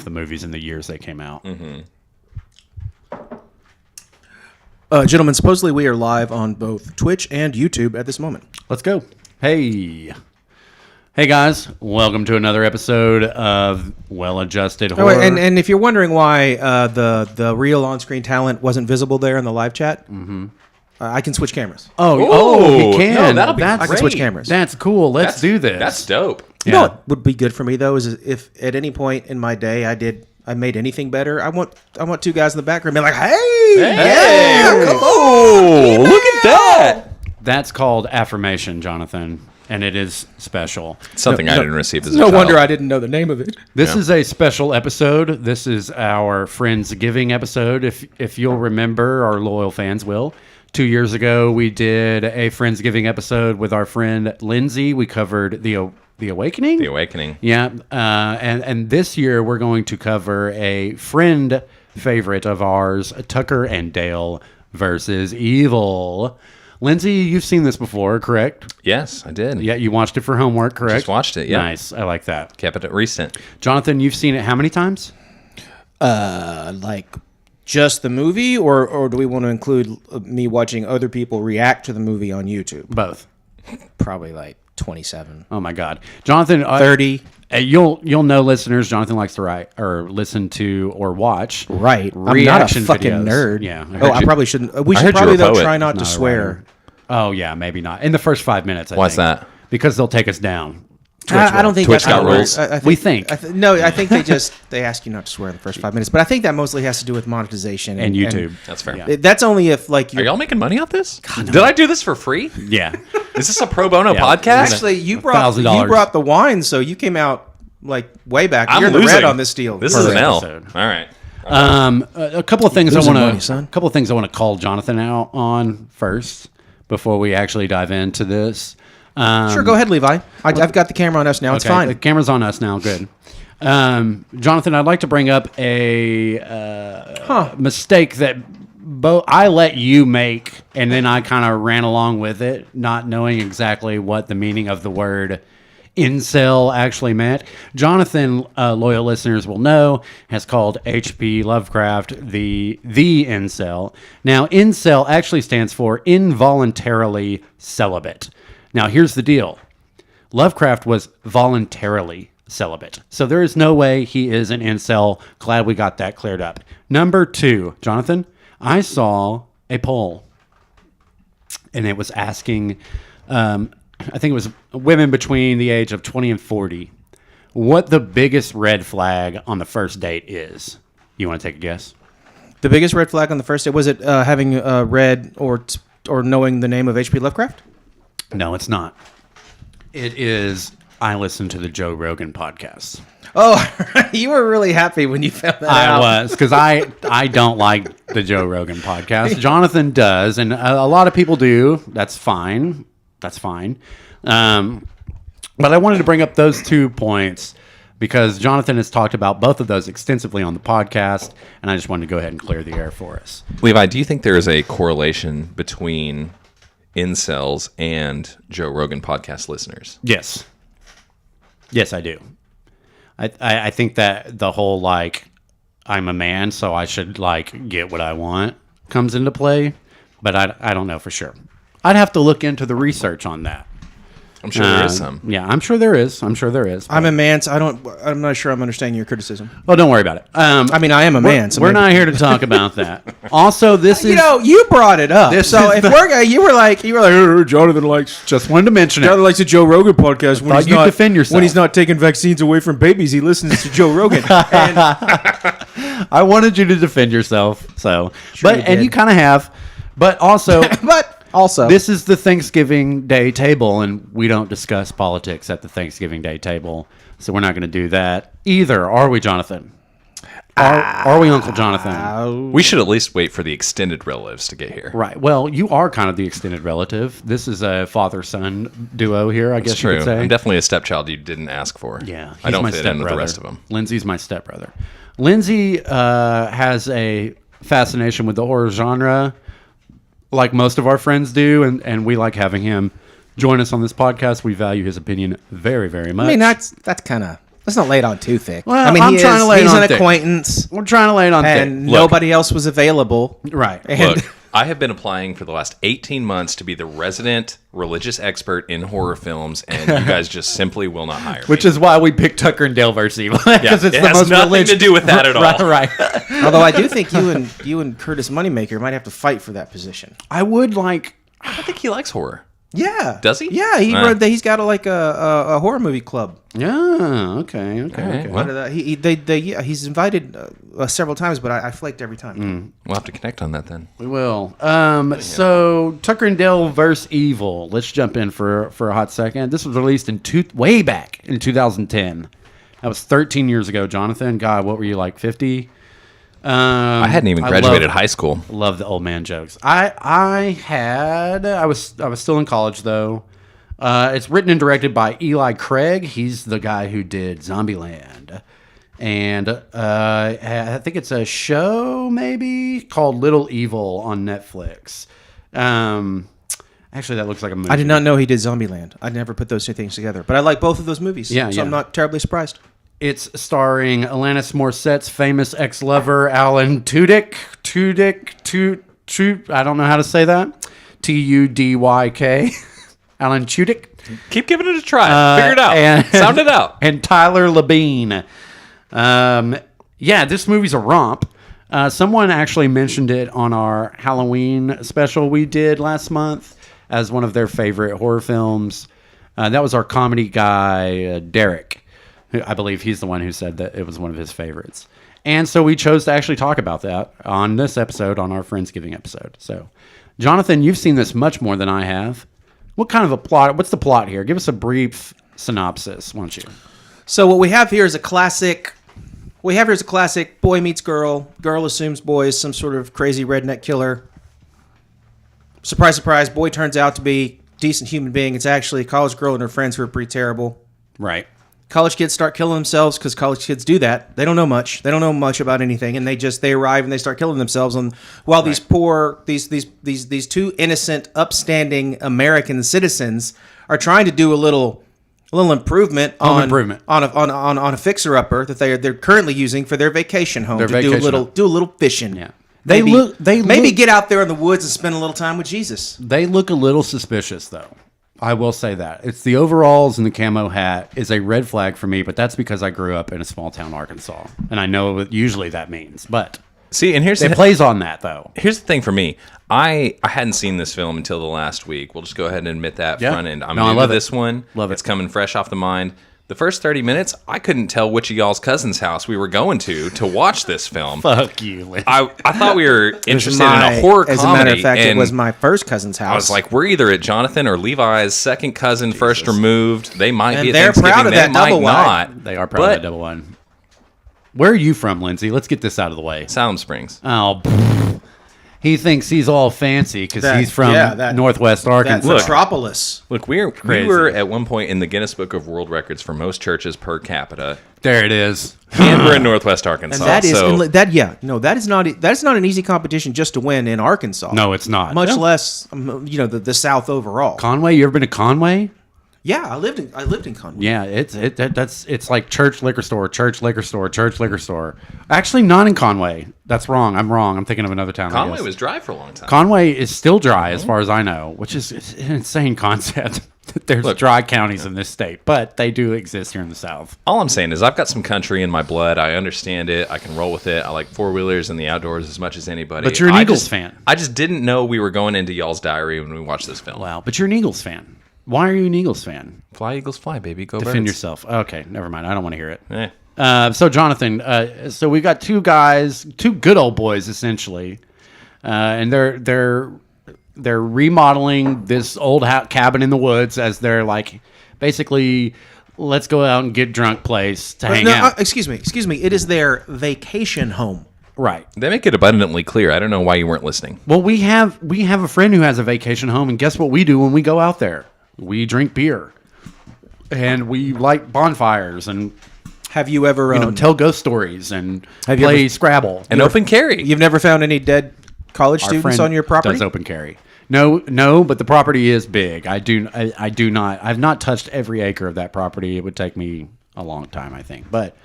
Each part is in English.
the movies in the years they came out. Mm-hmm. Gentlemen, supposedly we are live on both Twitch and YouTube at this moment. Let's go. Hey guys, welcome to another episode of Well-Adjusted Horror. Oh, and if you're wondering why the real on-screen talent wasn't visible there in the live chat, I can switch cameras. Oh, he can. No, that'll be I can great. switch cameras. That's cool. Let's do this. That's dope. You know what would be good for me though is if at any point in my day I made anything better. I want two guys in the background be like, hey, come on, look at that. That's called affirmation, Jonathan, and it is special. Something I didn't receive as a No child. wonder I didn't know the name of it. This is a special episode. This is our Friendsgiving episode. If you'll remember, our loyal fans will. 2 years ago, we did a Friendsgiving episode with our friend Lindsey. We covered the Awakening? The Awakening. Yeah. And this year, we're going to cover a friend favorite of ours, Tucker and Dale versus Evil. Lindsey, you've seen this before, correct? Yes, I did. Yeah, you watched it for homework, correct? Just watched it, yeah. Nice. I like that. Kept it recent. Jonathan, you've seen it how many times? Like just the movie, or do we want to include me watching other people react to the movie on YouTube? Both. Probably like 27. Oh my God, Jonathan, 30. You'll know, listeners. Jonathan likes to write or listen to or watch. Right. I'm not a reaction fucking videos. nerd. Yeah. I probably shouldn't. We I should heard you probably were a though poet. try not to Not a swear. writer. Oh yeah, maybe not in the first 5 minutes. I Why's think. that? Because they'll take us down. I don't think Twitch that's how got it rules. works. We think. I think they ask you not to swear in the first 5 minutes, but I think that mostly has to do with monetization And YouTube. That's fair. Yeah. that's only if like Are you're. y'all making money off this? Did I do this for free? Yeah. Is this a pro bono Yeah. podcast? Actually, you brought $1,000. the wine, so you came out like way back. I'm You're in the losing. red on this deal. This is an L. episode. All right. A couple of things I Losing want money, son. to. A couple of things I want to call Jonathan out on first before we actually dive into this. Sure, go ahead, Levi. I've got the camera on us now. It's Okay, fine. the camera's on us now. Good. Jonathan, I'd like to bring up a mistake that I let you make, and then I kind of ran along with it, not knowing exactly what the meaning of the word incel actually meant. Jonathan, loyal listeners will know, has called H.P. Lovecraft the incel. Now, incel actually stands for involuntarily celibate. Now, here's the deal. Lovecraft was voluntarily celibate. So there is no way he is an incel. Glad we got that cleared up. Number 2, Jonathan, I saw a poll, and it was asking, I think it was women between the age of 20 and 40, what the biggest red flag on the first date is. You want to take a guess? The biggest red flag on the first day, was it having read or knowing the name of H.P. Lovecraft? No, it's not. It is, I listen to the Joe Rogan podcast. Oh, you were really happy when you found that out. I was, because I don't like the Joe Rogan podcast. Jonathan does, and a lot of people do. That's fine. That's fine. But I wanted to bring up those 2 points because Jonathan has talked about both of those extensively on the podcast, and I just wanted to go ahead and clear the air for us. Levi, do you think there is a correlation between incels and Joe Rogan podcast listeners? Yes. Yes, I do. I think that the whole, like, I'm a man, so I should, like, get what I want comes into play, but I don't know for sure. I'd have to look into the research on that. I'm sure there is some. Yeah, I'm sure there is. I'm a man, so I'm not sure I'm understanding your criticism. Well, don't worry about it. I mean, I am a man, so we're maybe. not here to talk about that. Also, this is... You brought it up. So if you were like, Jonathan likes... Just wanted to mention Jonathan it. likes the Joe Rogan podcast. When Thought you'd defend yourself. When he's not taking vaccines away from babies, he listens to Joe Rogan. And I wanted you to defend yourself, so... Sure but you and did. you kind of have. But also... also, This is the Thanksgiving Day table, and we don't discuss politics at the Thanksgiving Day table, so we're not going to do that either, are we, Jonathan? Are we, Uncle Jonathan? We should at least wait for the extended relatives to get here. Right. Well, you are kind of the extended relative. This is a father-son duo here, I guess It's you true. could say. I'm definitely a stepchild you didn't ask for. Yeah, I don't my fit in with the stepbrother. rest of them. Lindsey's my stepbrother. Lindsey has a fascination with the horror genre, like most of our friends do, and we like having him join us on this podcast. We value his opinion very, very much. I mean, that's kind of Let's not lay it on too thick. Well, I mean, I'm trying to lay it he's on an thick. acquaintance, We're trying to lay it on and thick. nobody else was available. Right. And Look, I have been applying for the last 18 months to be the resident religious expert in horror films, and you guys just simply will not hire me. Which is why we picked Tucker and Dale versus Evil. Because it has nothing to do with that at all. Right. although I do think you and Curtis Moneymaker might have to fight for that position. I would like. I think he likes horror. Yeah. Does he? Yeah, he's got a horror movie club. Yeah. Okay. Okay. What? He's invited several times, but I flaked every time. We'll have to connect on that then. We will. So Tucker and Dale versus Evil. Let's jump in for a hot second. This was released way back in 2010. That was 13 years ago, Jonathan. God, what were you like, 50? I hadn't even graduated high school. Love the old man jokes. I was still in college though. It's written and directed by Eli Craig. He's the guy who did Zombieland, and I think it's a show maybe called Little Evil on Netflix. Actually, that looks like a movie. I did not know he did Zombieland. I never put those two things together, but I like both of those movies. Yeah, so yeah. I'm not terribly surprised. It's starring Alanis Morissette's famous ex-lover, Alan Tudyk. I don't know how to say that. Tudyk. Alan Tudyk. Keep giving it a try. Figure it out. Sound it out. And Tyler Labine. This movie's a romp. Someone actually mentioned it on our Halloween special we did last month as one of their favorite horror films. That was our comedy guy, Derek. I believe he's the one who said that it was one of his favorites. And so we chose to actually talk about that on this episode, on our Friendsgiving episode. So, Jonathan, you've seen this much more than I have. What kind of a plot? What's the plot here? Give us a brief synopsis, won't you? So what we have here is a classic. Boy meets girl. Girl assumes boy is some sort of crazy redneck killer. Surprise, surprise. Boy turns out to be a decent human being. It's actually a college girl and her friends who are pretty terrible. Right. College kids start killing themselves because college kids do that. They don't know much. They don't know much about anything, and they arrive and they start killing themselves. And while these two innocent, upstanding American citizens are trying to do a little improvement on a fixer upper that they're currently using for their vacation home do a little fishing. Yeah. Maybe get out there in the woods and spend a little time with Jesus. They look a little suspicious, though. I will say that. It's the overalls and the camo hat is a red flag for me, but that's because I grew up in a small town, Arkansas. And I know what usually that means. But see, and it plays on that, though. Here's the thing for me. I hadn't seen this film until the last week. We'll just go ahead and admit that front end. I'm into this one. Love it. It's coming fresh off the mind. The first 30 minutes, I couldn't tell which of y'all's cousin's house we were going to watch this film. Fuck you, Lindsey. I thought we were interested in a horror comedy. As a matter of fact, it was my first cousin's house. I was like, we're either at Jonathan or Levi's second cousin, first removed. They might be at they're Thanksgiving. proud of that they might double not. wide. They are proud of that double one. Where are you from, Lindsey? Let's get this out of the way. Salem Springs. Oh, he thinks he's all fancy because he's from Northwest Arkansas. Metropolis. Look, we were at one point in the Guinness Book of World Records for most churches per capita. There it is. And we're in Northwest Arkansas. And that is not an easy competition just to win in Arkansas. No, it's not. Much less, the South overall. Conway, you ever been to Conway? Yeah, I lived in Conway. Yeah, it's like church liquor store, church liquor store, church liquor store. Actually, not in Conway. That's wrong. I'm wrong. I'm thinking of another town. Conway was dry for a long time. Conway is still dry, as far as I know, which is an insane concept. There's dry counties in this state, but they do exist here in the South. All I'm saying is I've got some country in my blood. I understand it. I can roll with it. I like four-wheelers and the outdoors as much as anybody. But you're an Eagles fan. I just didn't know we were going into y'all's diary when we watched this film. Wow, but you're an Eagles fan. Why are you an Eagles fan? Fly, Eagles, fly, baby. Go Defend Birds. yourself. Okay, never mind. I don't want to hear it. Eh. So, Jonathan, so we got two guys, two good old boys, essentially, and they're remodeling this old cabin in the woods as they're like, basically, let's go out and get drunk place to hang out. Excuse me. It is their vacation home. Right. They make it abundantly clear. I don't know why you weren't listening. Well, we have a friend who has a vacation home, and guess what we do when we go out there? We drink beer, and we light bonfires, and have you ever tell ghost stories and play Scrabble and open carry? You've never found any dead college students on your property? Does open carry? No, but the property is big. I do not. I've not touched every acre of that property. It would take me a long time, I think. But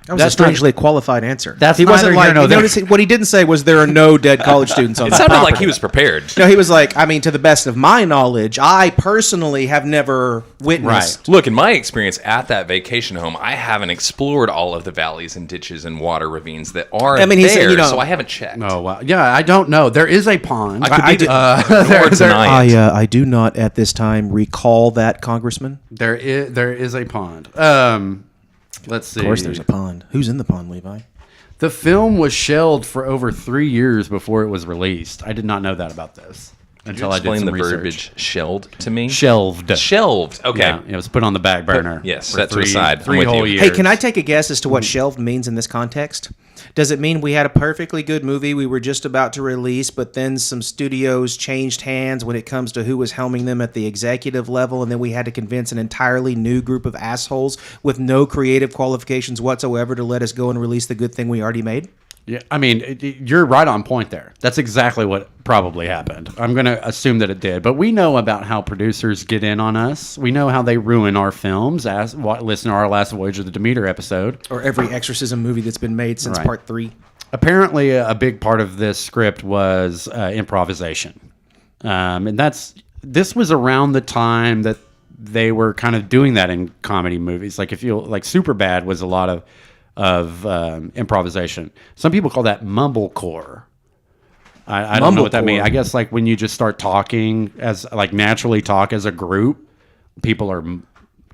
That was a strangely qualified answer. That's he wasn't neither here like. nor there. Notice what he didn't say was there are no dead college students on It that sounded property. like he was prepared. No, he was like, I mean, to the best of my knowledge, I personally have never witnessed. Look, in my experience at that vacation home, I haven't explored all of the valleys and ditches and water ravines that are he there, said, so I haven't checked. Oh wow, yeah, I don't know. There is a pond. I could be denying it. I do not at this time recall that, Congressman. There is a pond. Let's see. Of course, there's a pond. Who's in the pond, Levi? The film was shelved for over 3 years before it was released. I did not know that about this until I did Explain some the research. verbiage "shelled" to me. Shelved. Shelved. Okay. Yeah, it was put on the back burner. Yes, for set to the side. I'm 3 with whole you. years. Hey, can I take a guess as to what shelved means in this context? Does it mean we had a perfectly good movie we were just about to release, but then some studios changed hands when it comes to who was helming them at the executive level, and then we had to convince an entirely new group of assholes with no creative qualifications whatsoever to let us go and release the good thing we already made? Yeah, I mean, you're right on point there. That's exactly what probably happened. I'm going to assume that it did. But we know about how producers get in on us. We know how they ruin our films. Listen to our last Voyage of the Demeter episode. Or every exorcism movie that's been made since Right. part 3. Apparently, a big part of this script was improvisation. And this was around the time that they were kind of doing that in comedy movies. Like, Superbad was a lot of improvisation. Some people call that mumblecore. I don't know what that means. I guess like when you just start talking naturally talk as a group, people are. We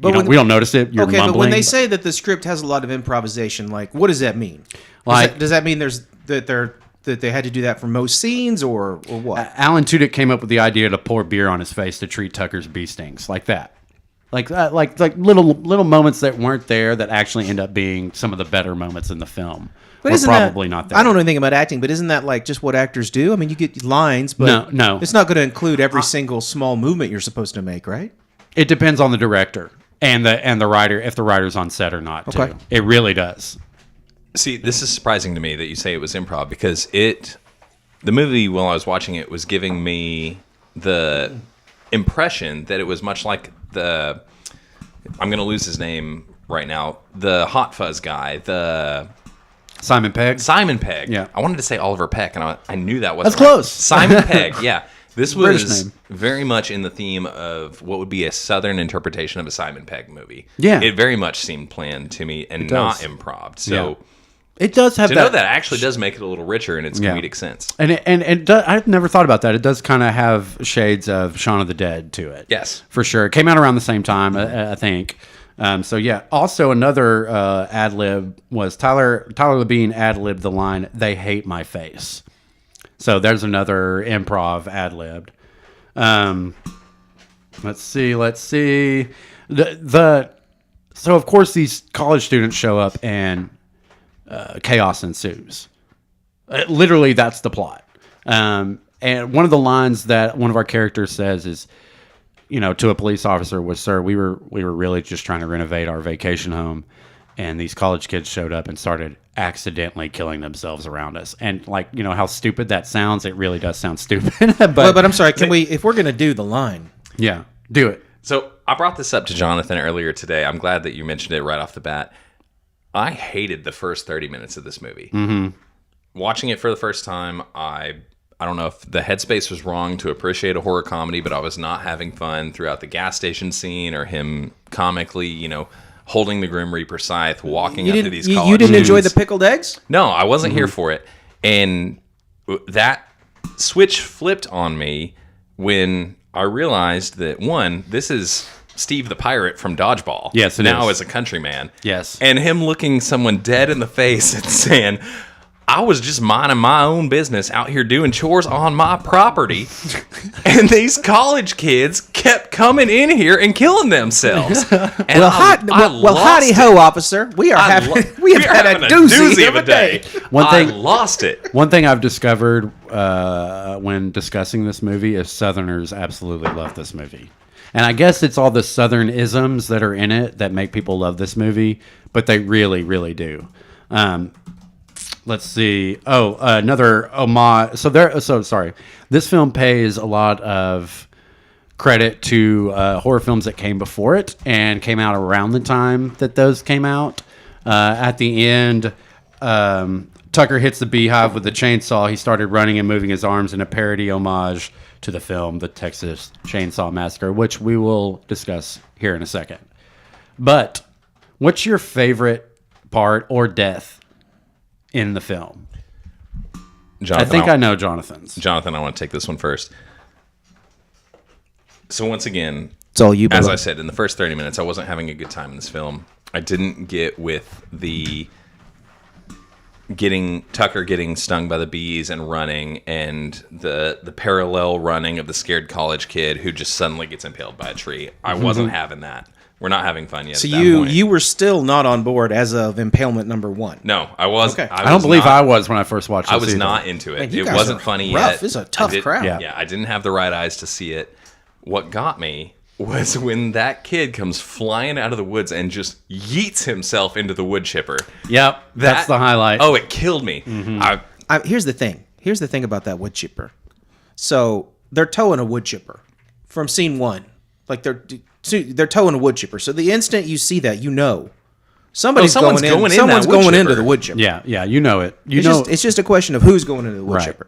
don't notice it. You're mumbling. But when they say that the script has a lot of improvisation, like what does that mean? Does that mean that they had to do that for most scenes or what? Alan Tudyk came up with the idea to pour beer on his face to treat Tucker's bee stings, like that. Like little moments that weren't there that actually end up being some of the better moments in the film. But isn't probably not there. I don't know anything about acting, but isn't that like just what actors do? I mean, you get lines, but no. It's not going to include every single small movement you're supposed to make, right? It depends on the director and the writer, if the writer's on set or not. Too. Okay. It really does. See, this is surprising to me that you say it was improv because the movie, while I was watching it, was giving me the impression that it was much like I'm going to lose his name right now, the Hot Fuzz guy, the Simon Pegg. Yeah. I wanted to say Oliver Peck, and I knew that wasn't That's right. close. Simon Pegg, yeah. This British was name. very much in the theme of what would be a Southern interpretation of a Simon Pegg movie. Yeah. It very much seemed planned to me and not improv. So It does have to that. know that actually does make it a little richer in its comedic sense. And it does, I've never thought about that. It does kind of have shades of Shaun of the Dead to it. Yes. For sure. It came out around the same time, I think. So, yeah. Also, another ad-lib was Tyler Labine ad-libbed the line, "They hate my face." So, there's another improv ad-libbed. Let's see. So, of course, these college students show up and chaos ensues. Literally, that's the plot. And one of the lines that one of our characters says is, to a police officer was, "Sir, we were really just trying to renovate our vacation home, and these college kids showed up and started accidentally killing themselves around us." And how stupid that sounds, it really does sound stupid. but I'm sorry, if we're going to do the line. Yeah, do it. So I brought this up to Jonathan earlier today. I'm glad that you mentioned it right off the bat. I hated the first 30 minutes of this movie. Mm-hmm. Watching it for the first time, I don't know if the headspace was wrong to appreciate a horror comedy, but I was not having fun throughout the gas station scene or him comically, holding the Grim Reaper scythe, walking up to these college You didn't enjoy the students. pickled eggs? No, I wasn't here for it. And that switch flipped on me when I realized that, one, this is Steve the Pirate from Dodgeball. Yes, it now is. as a countryman. Yes. And him looking someone dead in the face and saying, "I was just minding my own business out here doing chores on my property, and these college kids kept coming in here and killing themselves." And howdy ho, officer. We are having had a doozy of a day. I lost it. One thing I've discovered when discussing this movie is Southerners absolutely love this movie. And I guess it's all the Southern isms that are in it that make people love this movie, but they really, really do. Let's see. Another homage. So sorry. This film pays a lot of credit to horror films that came before it and came out around the time that those came out. At the end, Tucker hits the beehive with the chainsaw. He started running and moving his arms in a parody homage to the film The Texas Chainsaw Massacre, which we will discuss here in a second. But what's your favorite part or death in the film? Jonathan, I think I know Jonathan's. Jonathan, I want to take this one first. So once again, It's all you, as Bella. I said, in the first 30 minutes, I wasn't having a good time in this film. I didn't get with the Tucker getting stung by the bees and running, and the parallel running of the scared college kid who just suddenly gets impaled by a tree. I wasn't having that. We're not having fun yet. So at that point. you were still not on board as of impalement number 1. No, I was. Okay. I don't believe I was when I first watched this I was either. not into it. Man, you It guys wasn't are funny rough. yet. This is a tough crowd. Yeah. Yeah, I didn't have the right eyes to see it. What got me was when that kid comes flying out of the woods and just yeets himself into the wood chipper. Yep, that's the highlight. Oh, it killed me. Here's the thing. Here's the thing about that wood chipper. So they're towing a wood chipper from scene 1. Like they're towing a wood chipper. So the instant you see that, you know somebody's someone's going in. going in Someone's that wood going into chipper. the wood chipper. Yeah, you know it. It's just a question of who's going into the wood Right. chipper.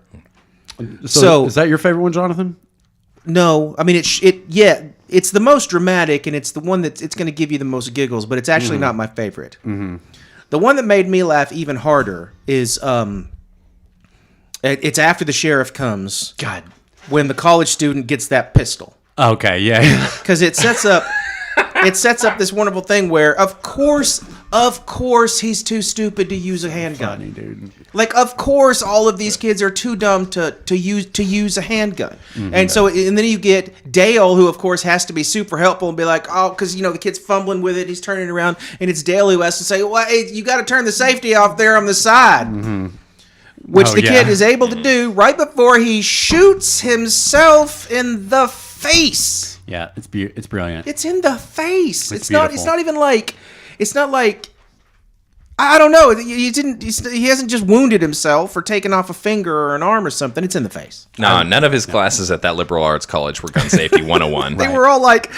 So is that your favorite one, Jonathan? No, I mean it's the most dramatic and it's the one that's going to give you the most giggles, but it's actually not my favorite. Mm-hmm. The one that made me laugh even harder is it's after the sheriff comes. God. When the college student gets that pistol. Okay, yeah. Because it sets up this wonderful thing where of course he's too stupid to use a handgun. Funny, dude. Like, of course, all of these kids are too dumb to use a handgun. Mm-hmm. And then you get Dale, who of course has to be super helpful and be like, oh, because the kid's fumbling with it, he's turning around, and it's Dale who has to say, well, hey, you got to turn the safety off there on the side, which the kid is able to do right before he shoots himself in the face. Yeah, it's brilliant. It's in the face. It's beautiful. not even like. It's not like. I don't know. He hasn't just wounded himself or taken off a finger or an arm or something. It's in the face. No, none of his classes at that liberal arts college were gun safety 101. They were all like,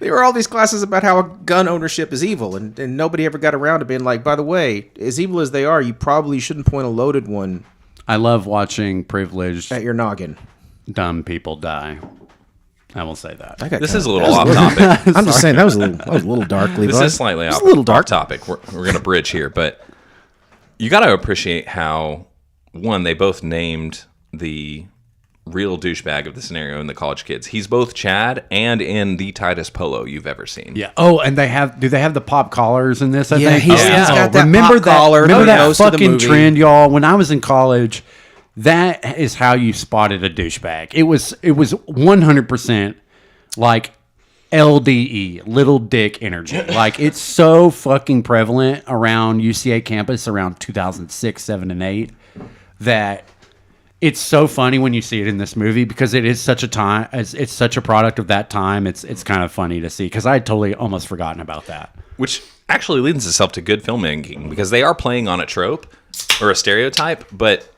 they were all these classes about how gun ownership is evil, and nobody ever got around to being like, by the way, as evil as they are, you probably shouldn't point a loaded one I love watching privileged, at your noggin. dumb people die. I will say that. This is a little off topic. I'm just saying that was a little dark, Levi. This is slightly off, a little dark. off topic. We're going to bridge here, but you got to appreciate how, one, they both named the real douchebag of the scenario in the college kids. He's both Chad and in the tightest polo you've ever seen. Yeah. Oh, and do they have the pop collars in this? I Yeah, think. he's got that remember pop collar Remember for that most of the fucking movie. trend, y'all? When I was in college, that is how you spotted a douchebag. It was 100% like LDE, little dick energy. Like, it's so fucking prevalent around UCA campus around 2006, 7, and 8 that it's so funny when you see it in this movie because it is such a time. It's such a product of that time. It's kind of funny to see because I had totally almost forgotten about that. Which actually lends itself to good filmmaking because they are playing on a trope or a stereotype, but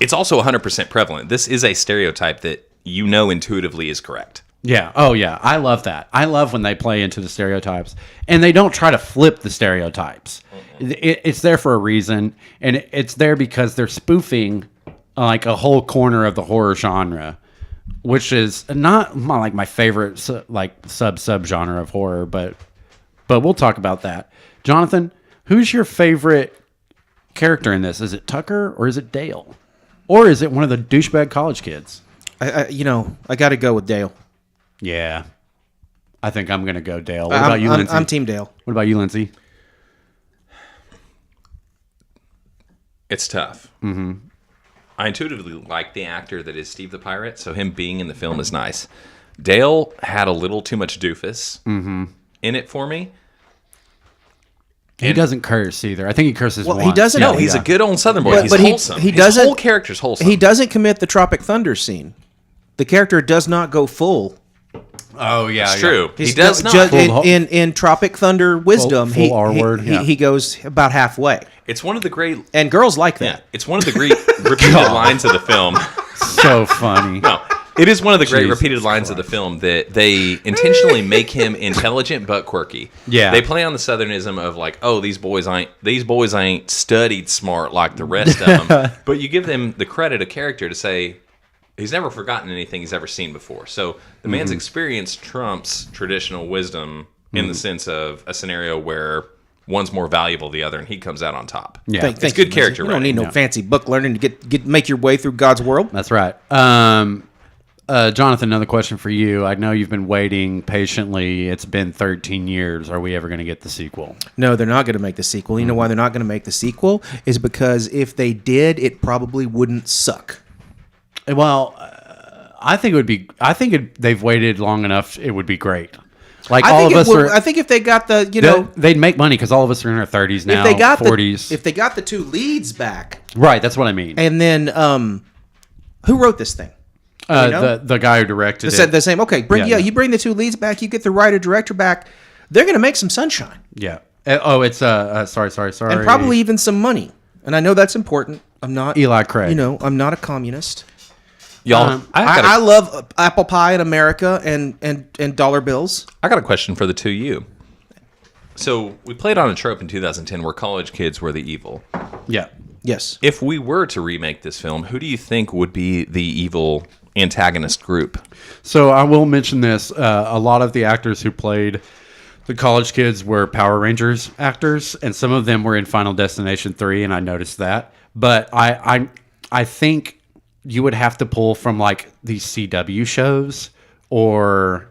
it's also 100% prevalent. This is a stereotype that intuitively is correct. Yeah. Oh, yeah. I love that. I love when they play into the stereotypes, and they don't try to flip the stereotypes. It's there for a reason, and it's there because they're spoofing like a whole corner of the horror genre, which is not like my favorite like sub genre of horror, but we'll talk about that. Jonathan, who's your favorite character in this? Is it Tucker or is it Dale, or is it one of the douchebag college kids? I got to go with Dale. Yeah, I think I'm gonna go Dale. What about you, Lindsey? I'm Team Dale. What about you, Lindsey? It's tough. Mm-hmm. I intuitively like the actor that is Steve the Pirate, so him being in the film is nice. Dale had a little too much doofus in it for me. He doesn't curse either. I think he curses once. He doesn't. No, he's a good old Southern boy. He's but wholesome. he His doesn't. whole character's wholesome. He doesn't commit the Tropic Thunder scene. The character does not go full. Oh yeah, It's true. He He's does not. in Tropic Thunder Wisdom. Full R word, yeah. He goes about halfway, It's one of the great. and girls like that. Yeah, it's one of the great repeated lines of the film. So funny. No, It is one of the great Jesus repeated lines of the film that they intentionally make him intelligent but quirky. Yeah. They play on the southernism of like, oh, these boys ain't studied smart like the rest of them. But you give them the credit of character to say he's never forgotten anything he's ever seen before. So the man's experience trumps traditional wisdom in the sense of a scenario where one's more valuable than the other, and he comes out on top. Yeah. It's good character You don't writing. need no fancy book learning to make your way through God's world. That's right. Jonathan, another question for you. I know you've been waiting patiently. It's been 13 years. Are we ever going to get the sequel? No, they're not going to make the sequel. You know why they're not going to make the sequel? Is because if they did, it probably wouldn't suck. Well, I think it would be. They've waited long enough. It would be great. Like all of us are. I think if they got they'd make money because all of us are in our 30s now. if they got 40s. if they got the two leads back, Right. That's what I mean. and then who wrote this thing? The guy who directed it. The same. Okay, Yeah. you bring the two leads back, you get the writer director back. They're going to make some sunshine Yeah. It's sorry. and probably even some money. And I know that's important. I'm not Eli Craig. I'm not a communist. Y'all, I love apple pie in America and dollar bills. I got a question for the two of you. So we played on a trope in 2010 where college kids were the evil. Yeah. Yes. If we were to remake this film, who do you think would be the evil antagonist group? So I will mention this. A lot of the actors who played the college kids were Power Rangers actors, and some of them were in Final Destination 3, and I noticed that. But I think you would have to pull from like these CW shows, or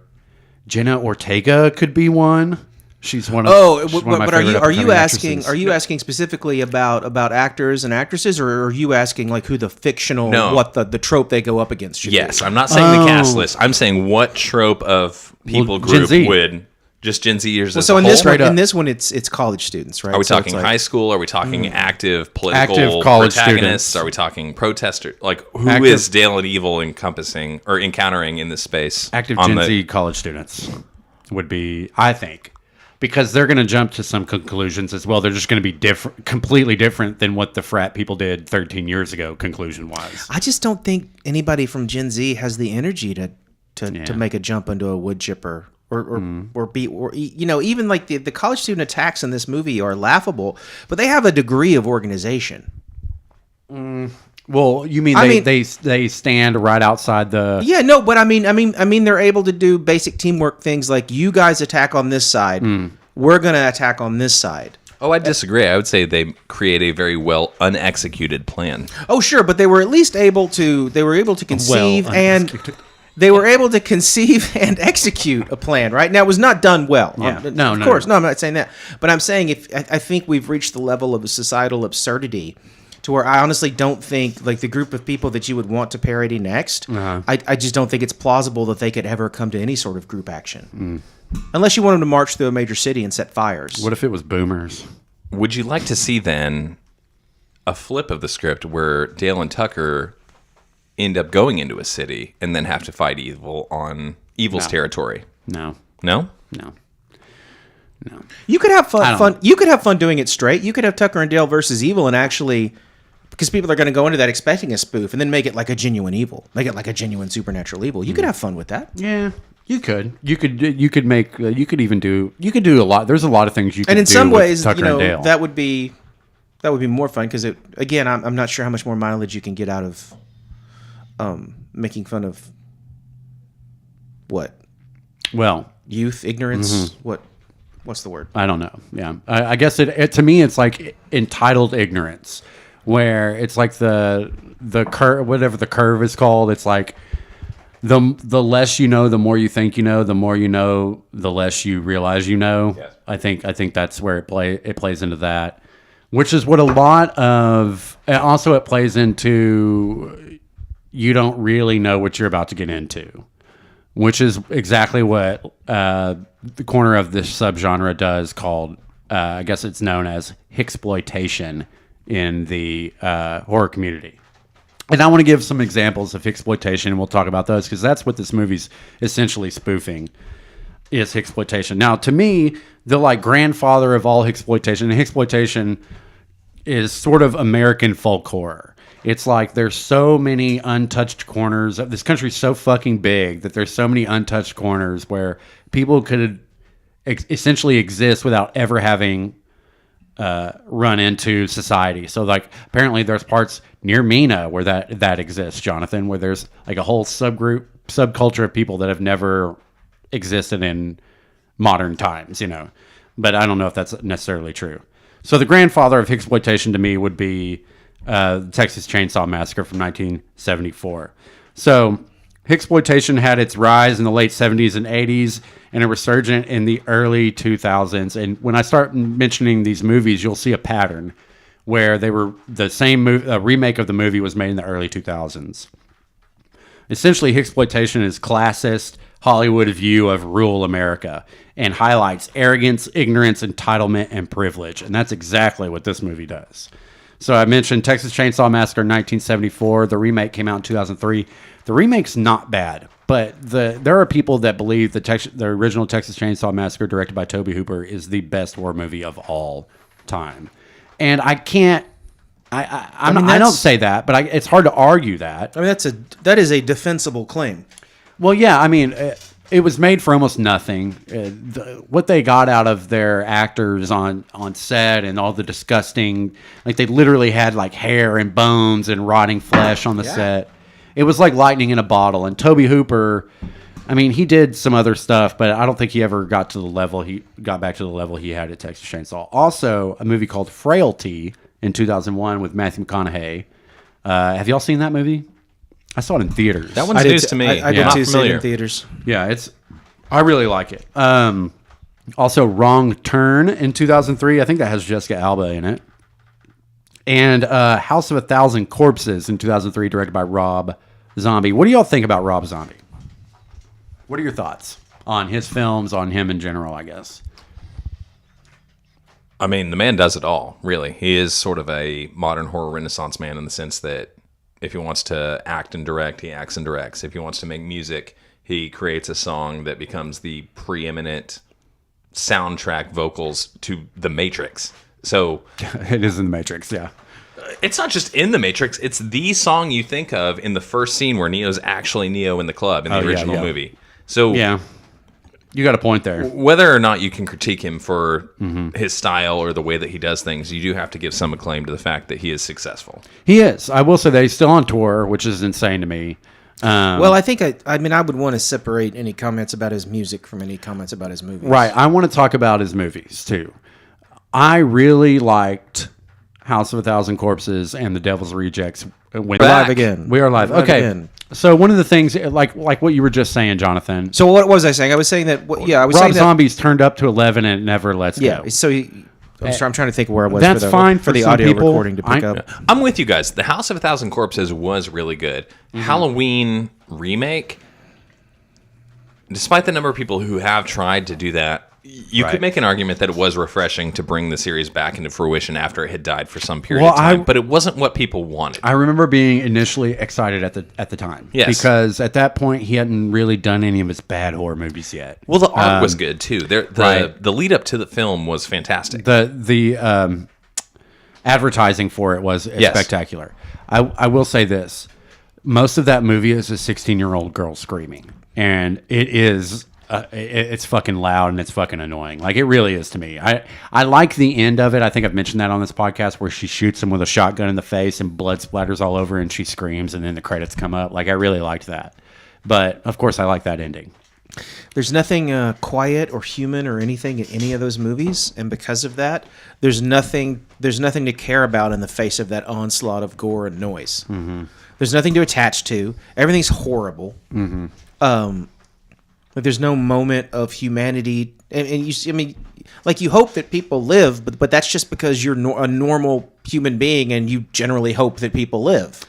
Jenna Ortega could be one. She's one of she's one of my but favorite are you upcoming asking actresses. specifically about actors and actresses, or are you asking like who the fictional No. what the trope they go up against should Yes, be? I'm not saying the cast list. I'm saying what trope of people Well, Gen group Z. would just Gen Zers as So a in whole? this one it's college students, right? Are we So it's talking like- high school? Are we talking active political Active college protagonists? students. Are we talking protester? Like who Active- is Dale and Evil encompassing or encountering in this space? Active on Gen the- Z college students would be, I think, because they're going to jump to some conclusions as well. They're just going to be completely different than what the frat people did 13 years ago, conclusion-wise. I just don't think anybody from Gen Z has the energy to make a jump into a wood chipper or even like the college student attacks in this movie are laughable, but they have a degree of organization. Well, you mean they stand right outside the... Yeah, no, but I mean they're able to do basic teamwork things like you guys attack on this side, we're going to attack on this side. Oh, I disagree. I would say they create a very well unexecuted plan. Oh, sure, but they were at least able to conceive they were able to conceive and execute a plan, right? Now, it was not done well. Yeah. Of course. No, I'm not saying that. But I'm saying I think we've reached the level of societal absurdity to where I honestly don't think, like, the group of people that you would want to parody next, I just don't think it's plausible that they could ever come to any sort of group action. Unless you want them to march through a major city and set fires. What if it was boomers? Would you like to see then a flip of the script where Dale and Tucker end up going into a city and then have to fight evil on evil's territory? No. No? No. You could have I don't fun. You could have fun doing it straight. You could have Tucker and Dale versus evil, and actually, because people are going to go into that expecting a spoof, and then make it like a genuine evil, make it like a genuine supernatural evil. You could have fun with that. Yeah. You could even do a lot. There's a lot of things you could do. And in some with ways, Tucker and Dale. that would be more fun because again, I'm not sure how much more mileage you can get out of making fun of what Well, youth ignorance. What's the word? I don't know. Yeah, I guess it to me it's like entitled ignorance, where it's like the curve, whatever the curve is called. It's like the less you know, the more you think you know. The more you know, the less you realize you know. Yes. I think that's where it plays into that, which is what a lot of. Also, it plays into you don't really know what you're about to get into, which is exactly what the corner of this subgenre does, called, I guess it's known as Hicksploitation in the horror community. And I want to give some examples of Hicksploitation, and we'll talk about those, because that's what this movie's essentially spoofing, is Hicksploitation. Now, to me, the grandfather of all Hicksploitation, and Hicksploitation is sort of American folk horror. It's like there's so many untouched corners. This country's so fucking big that there's so many untouched corners where people could essentially exist without ever having run into society. So like apparently there's parts near Mina where that exists, Jonathan, where there's like a whole subculture of people that have never existed in modern times, but I don't know if that's necessarily true. So the grandfather of Hicksploitation to me would be the Texas Chainsaw Massacre from 1974. So Hicksploitation had its rise in the late 70s and 80s and a resurgence in the early 2000s. And when I start mentioning these movies, you'll see a pattern where they were the same remake of the movie was made in the early 2000s. Essentially, Hicksploitation is classist Hollywood view of rural America and highlights arrogance, ignorance, entitlement, and privilege. And that's exactly what this movie does. So I mentioned Texas Chainsaw Massacre in 1974. The remake came out in 2003. The remake's not bad, but there are people that believe the original Texas Chainsaw Massacre, directed by Tobe Hooper, is the best horror movie of all time. And I can't. I don't say that, but it's hard to argue that. I mean, that is a defensible claim. Well, yeah, I mean, it was made for almost nothing. What they got out of their actors on set and all the disgusting, like they literally had like hair and bones and rotting flesh on the set. It was like lightning in a bottle. And Tobe Hooper, I mean, he did some other stuff, but I don't think he ever got back to the level he had at Texas Chainsaw. Also, a movie called Frailty in 2001 with Matthew McConaughey. Have y'all seen that movie? I saw it in theaters. That one's news to me. I did too. See it in theaters. Yeah, I really like it. Also, Wrong Turn in 2003. I think that has Jessica Alba in it. And House of a Thousand Corpses in 2003, directed by Rob Zombie. What do y'all think about Rob Zombie? What are your thoughts on his films, on him in general, I guess? I mean, the man does it all, really. He is sort of a modern horror renaissance man in the sense that if he wants to act and direct, he acts and directs. If he wants to make music, he creates a song that becomes the preeminent soundtrack vocals to The Matrix. So it is in The Matrix, yeah. It's not just in The Matrix. It's the song you think of in the first scene where Neo's actually Neo in the club in the original movie. So yeah, you got a point there. Whether or not you can critique him for his style or the way that he does things, you do have to give some acclaim to the fact that he is successful. He is. I will say that he's still on tour, which is insane to me. Well, I think I would want to separate any comments about his music from any comments about his movies. Right. I want to talk about his movies too. I really liked House of a Thousand Corpses and The Devil's Rejects. We're live again. We are live. Okay. So one of the things, like what you were just saying, Jonathan. So what was I saying? I was saying that. Rob Zombie's turned up to 11 and it never lets go. Yeah. So I'm trying to think where I was. That's fine for the some audio people. recording to pick up. I'm with you guys. The House of a Thousand Corpses was really good. Halloween remake, despite the number of people who have tried to do that, you could make an argument that it was refreshing to bring the series back into fruition after it had died for some period of time, but it wasn't what people wanted. I remember being initially excited at the time. Yes. Because at that point, he hadn't really done any of his bad horror movies yet. Well, the art was good, too. The lead up to the film was fantastic. The advertising for it was spectacular. I will say this. Most of that movie is a 16-year-old girl screaming. And it is... it's fucking loud and it's fucking annoying. Like, it really is to me. I like the end of it. I think I've mentioned that on this podcast where she shoots him with a shotgun in the face and blood splatters all over and she screams and then the credits come up. Like, I really liked that. But, of course, I like that ending. There's nothing quiet or human or anything in any of those movies. And because of that, there's nothing to care about in the face of that onslaught of gore and noise. Mm-hmm. There's nothing to attach to. Everything's horrible. Mm-hmm. Like there's no moment of humanity, and you hope that people live, but that's just because you're a normal human being, and you generally hope that people live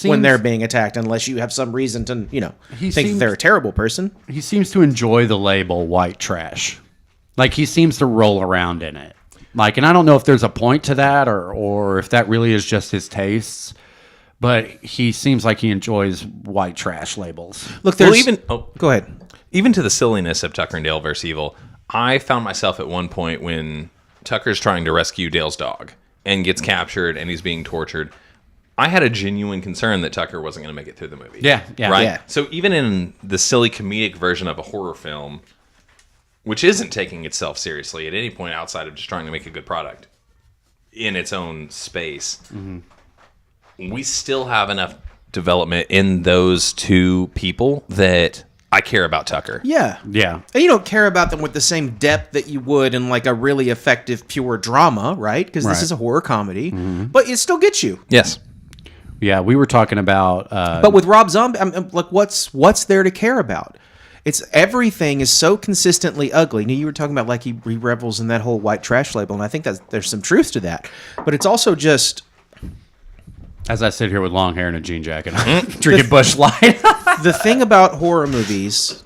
when they're being attacked, unless you have some reason to, think they're a terrible person. He seems to enjoy the label white trash, like he seems to roll around in it, like, and I don't know if there's a point to that or if that really is just his tastes. But he seems like he enjoys white trash labels. Look, go ahead. Even to the silliness of Tucker and Dale vs. Evil, I found myself at one point when Tucker's trying to rescue Dale's dog, and gets captured and he's being tortured, I had a genuine concern that Tucker wasn't going to make it through the movie. Yeah. Right? Yeah. So even in the silly comedic version of a horror film, which isn't taking itself seriously at any point outside of just trying to make a good product in its own space, we still have enough development in those two people that I care about Tucker. Yeah. Yeah. And you don't care about them with the same depth that you would in like a really effective pure drama, right? Because this Right. is a horror comedy, but it still gets you. Yes. Yeah, we were talking about But with Rob Zombie, I'm like, what's there to care about? It's everything is so consistently ugly. Now, you were talking about like he revels in that whole white trash label, and I think that there's some truth to that. But it's also just as I sit here with long hair and a jean jacket, drinking Busch Light. the thing about horror movies.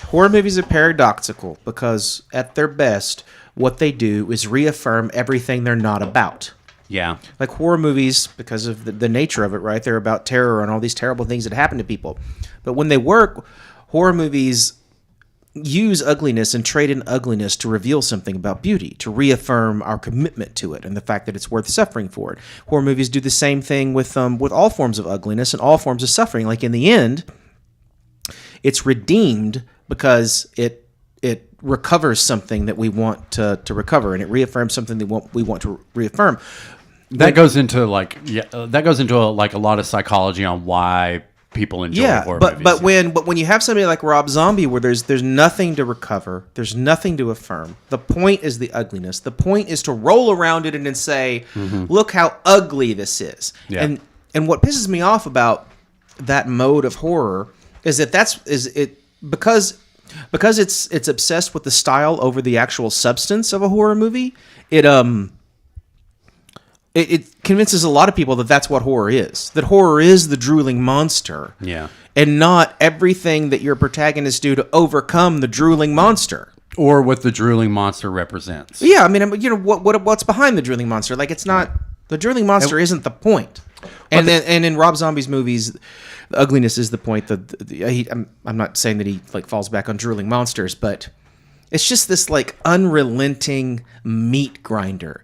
Horror movies are paradoxical because at their best, what they do is reaffirm everything they're not about. Yeah. Like horror movies, because of the nature of it, right? They're about terror and all these terrible things that happen to people. But when they work, horror movies use ugliness and trade in ugliness to reveal something about beauty, to reaffirm our commitment to it and the fact that it's worth suffering for it. Horror movies do the same thing with all forms of ugliness and all forms of suffering. Like in the end, it's redeemed because it recovers something that we want to recover, and it reaffirms something that we want to reaffirm. That goes into like a lot of psychology on why people enjoy horror movies. But when you have somebody like Rob Zombie where there's nothing to recover, there's nothing to affirm. The point is the ugliness. The point is to roll around it and then say, look how ugly this is. Yeah. And what pisses me off about that mode of horror is that because it's obsessed with the style over the actual substance of a horror movie, it convinces a lot of people that that's what horror is. That horror is the drooling monster. Yeah. And not everything that your protagonists do to overcome the drooling monster. Or what the drooling monster represents. Yeah, I mean, you know, what's behind the drooling monster? Like, it's not... The drooling monster isn't the point. And in Rob Zombie's movies, the ugliness is the point. I'm not saying that he like falls back on drooling monsters, but it's just this like unrelenting meat grinder.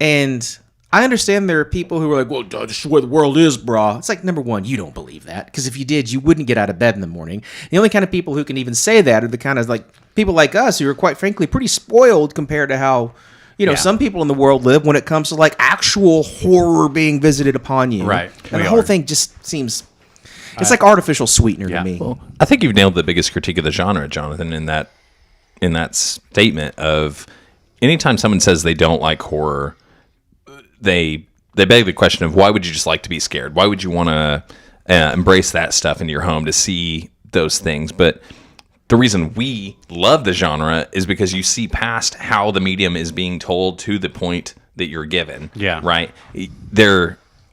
And I understand there are people who are like, well, this is where the world is, brah. It's like, number one, you don't believe that. Because if you did, you wouldn't get out of bed in the morning. The only kind of people who can even say that are the kind of like people like us who are quite frankly pretty spoiled compared to how, you know, some people in the world live when it comes to like actual horror being visited upon you. Right. And the whole thing just seems, it's like artificial sweetener to me. Well, I think you've nailed the biggest critique of the genre, Jonathan, in that statement of anytime someone says they don't like horror, they beg the question of why would you just like to be scared? Why would you want to embrace that stuff into your home to see those things? But the reason we love the genre is because you see past how the medium is being told to the point that you're given. Yeah. Right?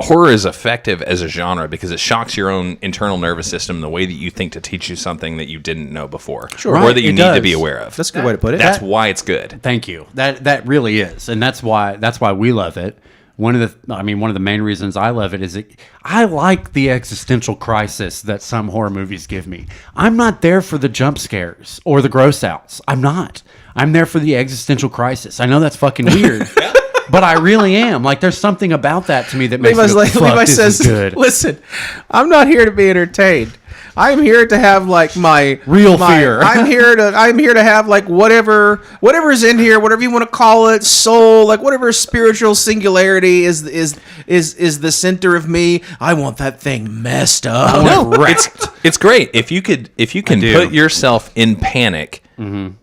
Horror is effective as a genre because it shocks your own internal nervous system in the way that you think to teach you something that you didn't know before. Sure. Or Right, that you it need does. to be aware of. That's a good way to put it. That's why it's good. Thank you. That really is, and that's why we love it. One of the main reasons I love it is I like the existential crisis that some horror movies give me. I'm not there for the jump scares or the gross outs. I'm not. I'm there for the existential crisis. I know that's fucking weird. But I really am. Like, there's something about that to me that makes me go, fuck, Levi this says, is good. listen, I'm not here to be entertained. I'm here to have like my Real fear. I'm here to have like whatever's in here, whatever you want to call it, soul, like whatever spiritual singularity is the center of me. I want that thing messed up. No, it's great. If you can put yourself in panic and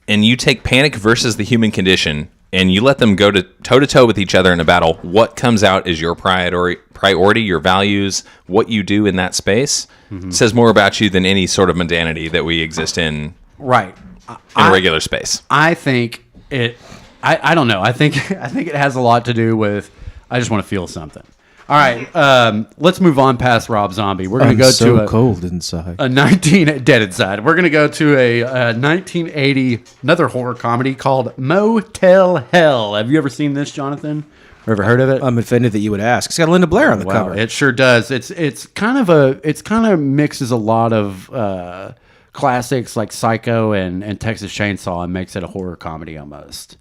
you take panic versus the human condition and you let them go toe to toe with each other in a battle, what comes out is your priority, your values, what you do in that space says more about you than any sort of mundanity that we exist in. Right. In regular space. I think it. I don't know. I think it has a lot to do with. I just want to feel something. All right. Let's move on past Rob Zombie. We're going to go to cold inside. Dead Inside. We're going to go to a 1980 another horror comedy called Motel Hell. Have you ever seen this, Jonathan? Ever heard of it? I'm offended that you would ask. It's got Linda Blair on the cover. It sure does. It's kind of mixes a lot of classics like Psycho and Texas Chainsaw and makes it a horror comedy almost.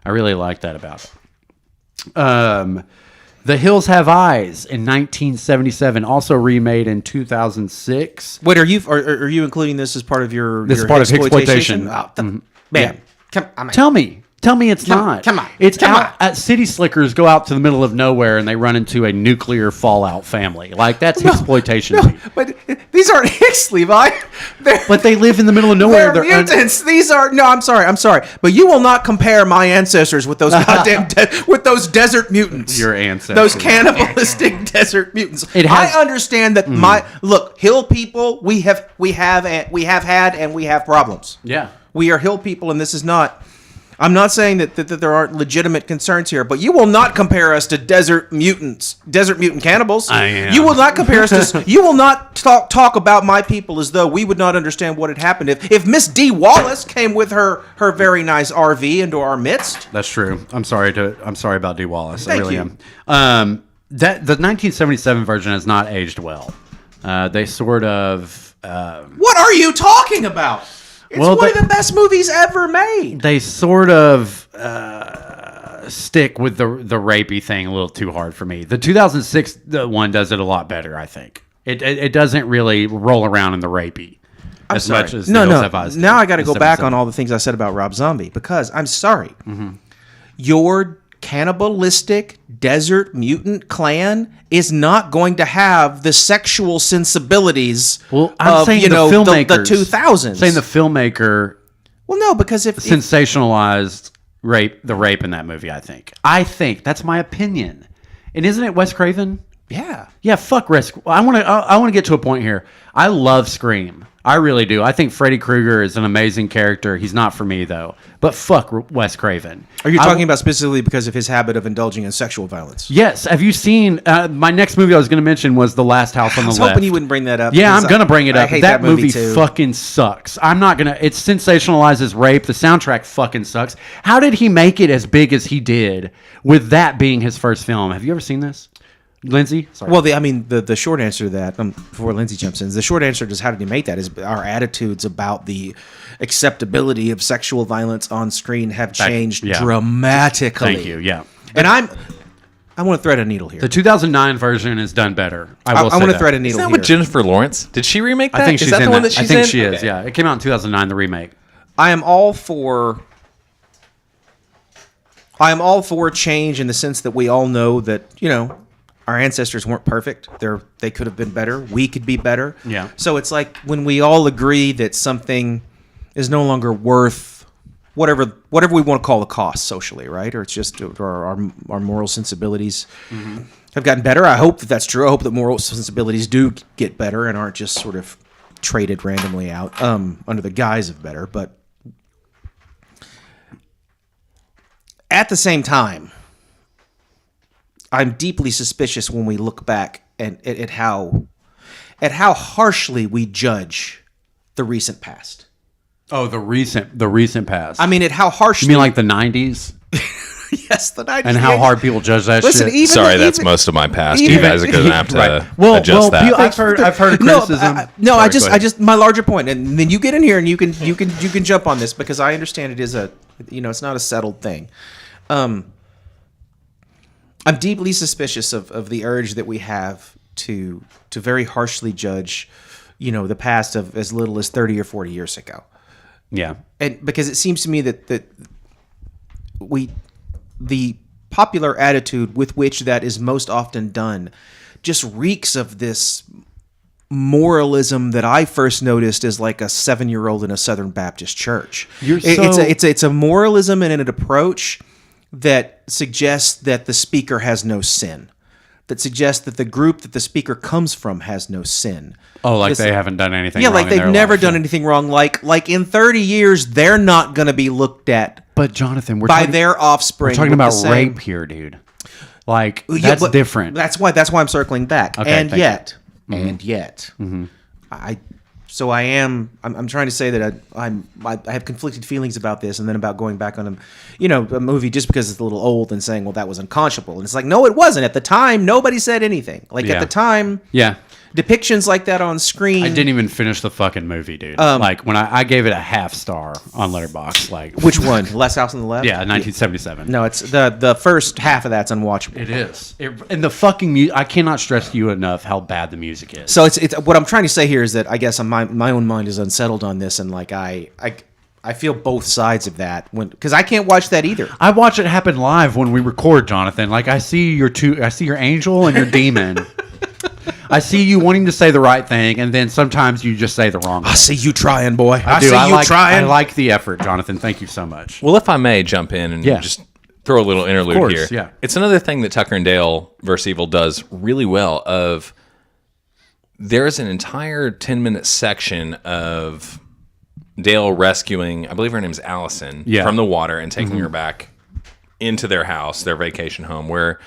I really like that about it. The Hills Have Eyes in 1977, also remade in 2006. Wait, are you including this as part of your? This your is part of exploitation. Man, come, Tell me it's not. Come on. It's Come out on. at City Slickers go out to the middle of nowhere and they run into a nuclear fallout family. Like that's exploitation. No, but these aren't Hicks, Levi. But they live in the middle of nowhere. They're mutants. These are no. I'm sorry. But you will not compare my ancestors with those goddamn with those desert mutants. Your ancestors. Those cannibalistic desert mutants. I understand that look, hill people. We have had and we have problems. Yeah. We are hill people, and this is not. I'm not saying that there aren't legitimate concerns here, but you will not compare us to desert mutant cannibals. I am. You will not compare us to. You will not talk about my people as though we would not understand what had happened if Miss D. Wallace came with her very nice RV into our midst. That's true. I'm sorry about D. Wallace. Thank I really you. am. That the 1977 version has not aged well. They sort of. What are you talking about? It's one of the best movies ever made. They sort of stick with the rapey thing a little too hard for me. The 2006 one does it a lot better, I think. It doesn't really roll around in the rapey as much as the Hills Have Eyes. Now I got to go back on all the things I said about Rob Zombie because I'm sorry. Your cannibalistic desert mutant clan is not going to have the sexual sensibilities of saying the filmmakers, 2000s. Saying the filmmaker well, no, because if sensationalized the rape in that movie, I think that's my opinion. And isn't it Wes Craven? Yeah, fuck Wes. I want to get to a point here. I love Scream. I really do. I think Freddy Krueger is an amazing character. He's not for me, though. But fuck Wes Craven. Are you talking about specifically because of his habit of indulging in sexual violence? Yes. Have you seen... my next movie I was going to mention was The Last House on the Left. I was hoping you wouldn't bring that up. Yeah, I'm going to bring it up. I hate that movie too. fucking sucks. I'm not going to... It sensationalizes rape. The soundtrack fucking sucks. How did he make it as big as he did with that being his first film? Have you ever seen this? Lindsey? Sorry. Well, the short answer to that, before Lindsey jumps in, the short answer to how did he make that is our attitudes about the acceptability of sexual violence on screen have changed dramatically. Thank you, yeah. And I want to thread a needle here. The 2009 version is done better. I want to thread a needle Is that here. with Jennifer Lawrence? Did she remake that? I think she's is that in the one that. that she's I think in? she is, Okay. yeah. It came out in 2009, the remake. I am all for change in the sense that we all know that, our ancestors weren't perfect. They could have been better. We could be better. Yeah. So it's like when we all agree that something is no longer worth whatever we want to call the cost socially, right? Or it's just our moral sensibilities have gotten better. I hope that's true. I hope that moral sensibilities do get better and aren't just sort of traded randomly out under the guise of better. But at the same time, I'm deeply suspicious when we look back at how harshly we judge the recent past. Oh, the recent past. I mean, at how harshly. You mean like the 90s? Yes, the 90s. And how hard people judge that Listen, shit? Sorry, that's most of my past. You guys are going to have to adjust that. I've heard criticism. I just my larger point, and then you get in here and you can jump on this because I understand it is it's not a settled thing. I'm deeply suspicious of the urge that we have to very harshly judge, the past of as little as 30 or 40 years ago. Yeah. And because it seems to me that the popular attitude with which that is most often done just reeks of this moralism that I first noticed as like a 7-year-old in a Southern Baptist church. It's a moralism and an approach that suggests that the speaker has no sin, that suggests that the group that the speaker comes from has no sin. Oh, like they haven't done anything yeah, wrong. Like they've never done anything wrong. Like in 30 years, they're not going to be looked at But Jonathan, their offspring. We're talking about rape here, dude. Like, that's different. That's why I'm circling back. Okay, and yet, I'm trying to say that I have conflicted feelings about this, and then about going back on a movie just because it's a little old and saying, well, that was unconscionable. And it's like, no, it wasn't. At the time, nobody said anything. Like at the time, depictions like that on screen. I didn't even finish the fucking movie, dude. Like when I gave it a half star on Letterboxd. Like Which one? Last House on the Left? Yeah, 1977. No, it's the first half of that's unwatchable. It is. And the fucking music, I cannot stress to you enough how bad the music is. So it's what I'm trying to say here is that I guess my own mind is unsettled on this, and like I feel both sides of that because I can't watch that either. I watch it happen live when we record, Jonathan. Like I see your angel and your demon. I see you wanting to say the right thing, and then sometimes you just say the wrong thing. I see you trying, boy. I do. see you I trying. like the effort, Jonathan. Thank you so much. Well, if I may jump in and just throw a little interlude course, here. yeah. It's another thing that Tucker and Dale vs. Evil does really well there's an entire 10-minute section of Dale rescuing, I believe her name's Allison, from the water and taking her back into their house, their vacation home, where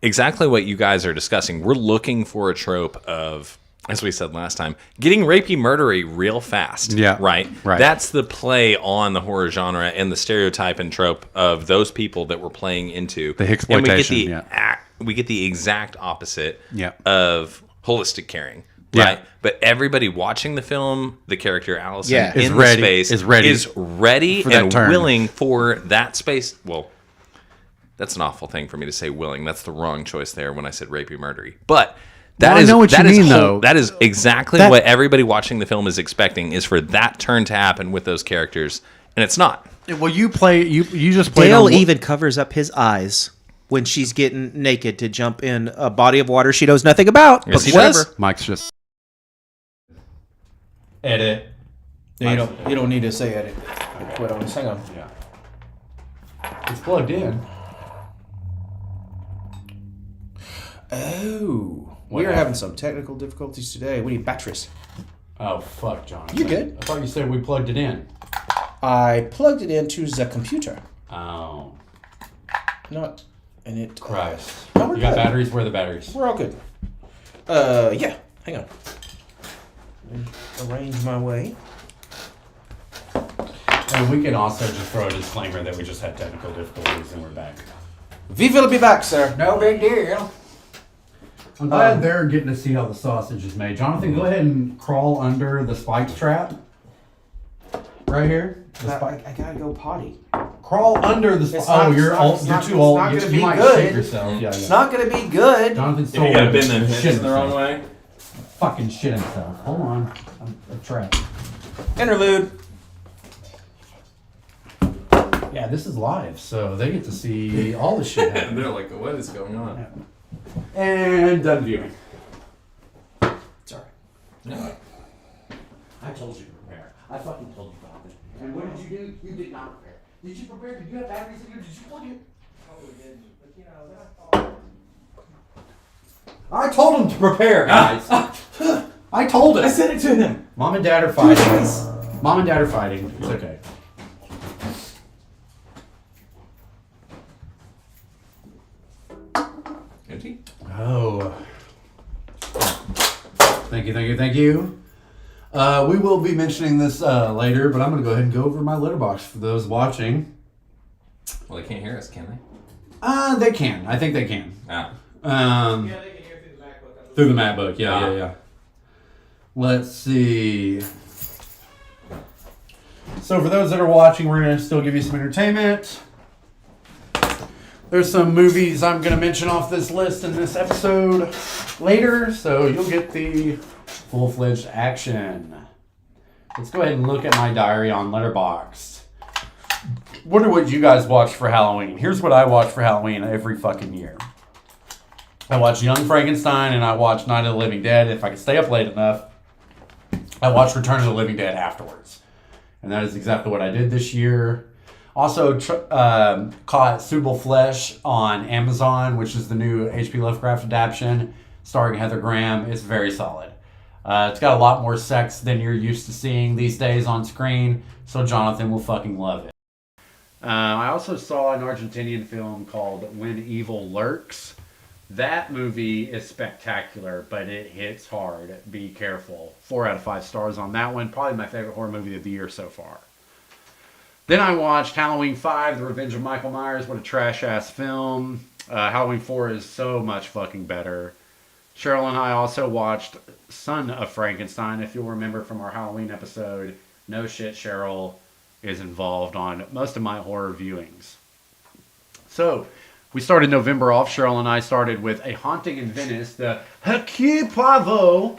exactly what you guys are discussing. We're looking for a trope of, as we said last time, getting rapey murdery real fast. Yeah. Right? That's the play on the horror genre and the stereotype and trope of those people that we're playing into. The exploitation. And we get the exact opposite Yeah. of holistic caring. Yeah. Right? But everybody watching the film, the character Allison Is in ready- the space is ready for that and turn. willing for that space. Well, that's an awful thing for me to say willing. That's the wrong choice there when I said rapey murdery. But I know what you mean, though. That is exactly what everybody watching the film is expecting, is for that turn to happen with those characters, and it's not. Well, you just played Dale on even covers up his eyes when she's getting naked to jump in a body of water she knows nothing about. Yes, But he whatever. does. Mike's just edit. You don't need to say edit. Quit on this. Hang on. Yeah. It's plugged in. Oh, we are having some technical difficulties today. We need batteries. Oh fuck, Jonathan. You're good. I thought you said we plugged it in. I plugged it into the computer. Oh Not, and it. Christ. No, we're You got good. batteries? Where are the batteries? We're all good. Yeah. Hang on. Let me arrange my way. And we can also just throw a disclaimer that we just had technical difficulties and we're back. We will be back, sir. No big deal. I'm glad they're getting to see how the sausage is made. Jonathan, go ahead and crawl under the spikes trap. Right here. The I gotta go potty. Crawl under the spikes. Oh, you're too old. You might shake yourself. Yeah, It's not gonna be good. Jonathan's so You gotta old. bend them Shit hips the himself. wrong way. Fucking shit himself. Hold on. I'm trapped. Interlude. Yeah, this is live, so they get to see all the shit And happen. they're like, what is going on? And done viewing. It's alright. No. I told you to prepare. I fucking told you about it. And what did you do? You did not prepare. Did you prepare? Did you have batteries in here? Did you plug it? Probably didn't. But you know, I told him to prepare, guys. I told him. I sent it to him. Mom and Dad are fighting. Mom and Dad are fighting. It's okay. Empty? Oh. Thank you, thank you, thank you. We will be mentioning this later, but I'm going to go ahead and go over my letterbox for those watching. Well, they can't hear us, can they? They can. I think they can. Ah. They can hear through the MacBook. Through the MacBook, yeah. Let's see. So for those that are watching, we're going to still give you some entertainment. There's some movies I'm going to mention off this list in this episode later, so you'll get the full-fledged action. Let's go ahead and look at my diary on Letterboxd. Wonder what you guys watch for Halloween. Here's what I watch for Halloween every fucking year. I watch Young Frankenstein and I watch Night of the Living Dead. If I can stay up late enough, I watch Return of the Living Dead afterwards. And that is exactly what I did this year. Also caught Suitable Flesh on Amazon, which is the new H.P. Lovecraft adaptation starring Heather Graham. It's very solid. It's got a lot more sex than you're used to seeing these days on screen, so Jonathan will fucking love it. I also saw an Argentinian film called When Evil Lurks. That movie is spectacular, but it hits hard. Be careful. 4 out of 5 stars on that one. Probably my favorite horror movie of the year so far. Then I watched Halloween 5, The Revenge of Michael Myers. What a trash-ass film. Halloween 4 is so much fucking better. Cheryl and I also watched Son of Frankenstein. If you'll remember from our Halloween episode, no shit, Cheryl is involved on most of my horror viewings. So, we started November off. Cheryl and I started with A Haunting in Venice, the Hercule Poirot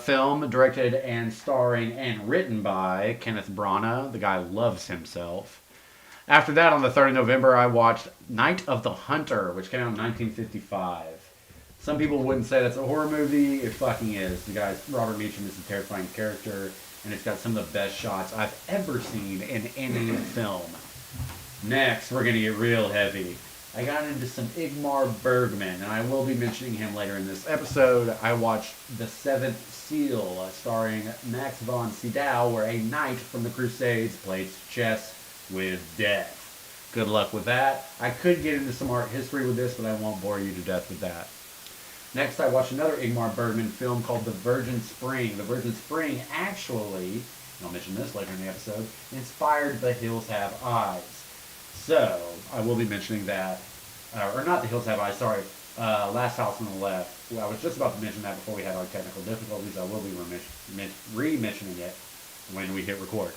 film, directed and starring and written by Kenneth Branagh. The guy loves himself. After that, on the 3rd of November, I watched Night of the Hunter, which came out in 1955. Some people wouldn't say that's a horror movie. It fucking is. The guy's Robert Meacham is a terrifying character, and it's got some of the best shots I've ever seen in any film. Next, we're going to get real heavy. I got into some Ingmar Bergman, and I will be mentioning him later in this episode. I watched The Seventh Seal, starring Max von Sydow, where a knight from the Crusades plays chess with death. Good luck with that. I could get into some art history with this, but I won't bore you to death with that. Next, I watched another Ingmar Bergman film called The Virgin Spring. The Virgin Spring actually, and I'll mention this later in the episode, inspired The Hills Have Eyes. So, I will be mentioning that, or not The Hills Have Eyes, sorry, Last House on the Left. Well, I was just about to mention that before we had our technical difficulties. I will be re-mentioning it when we hit record.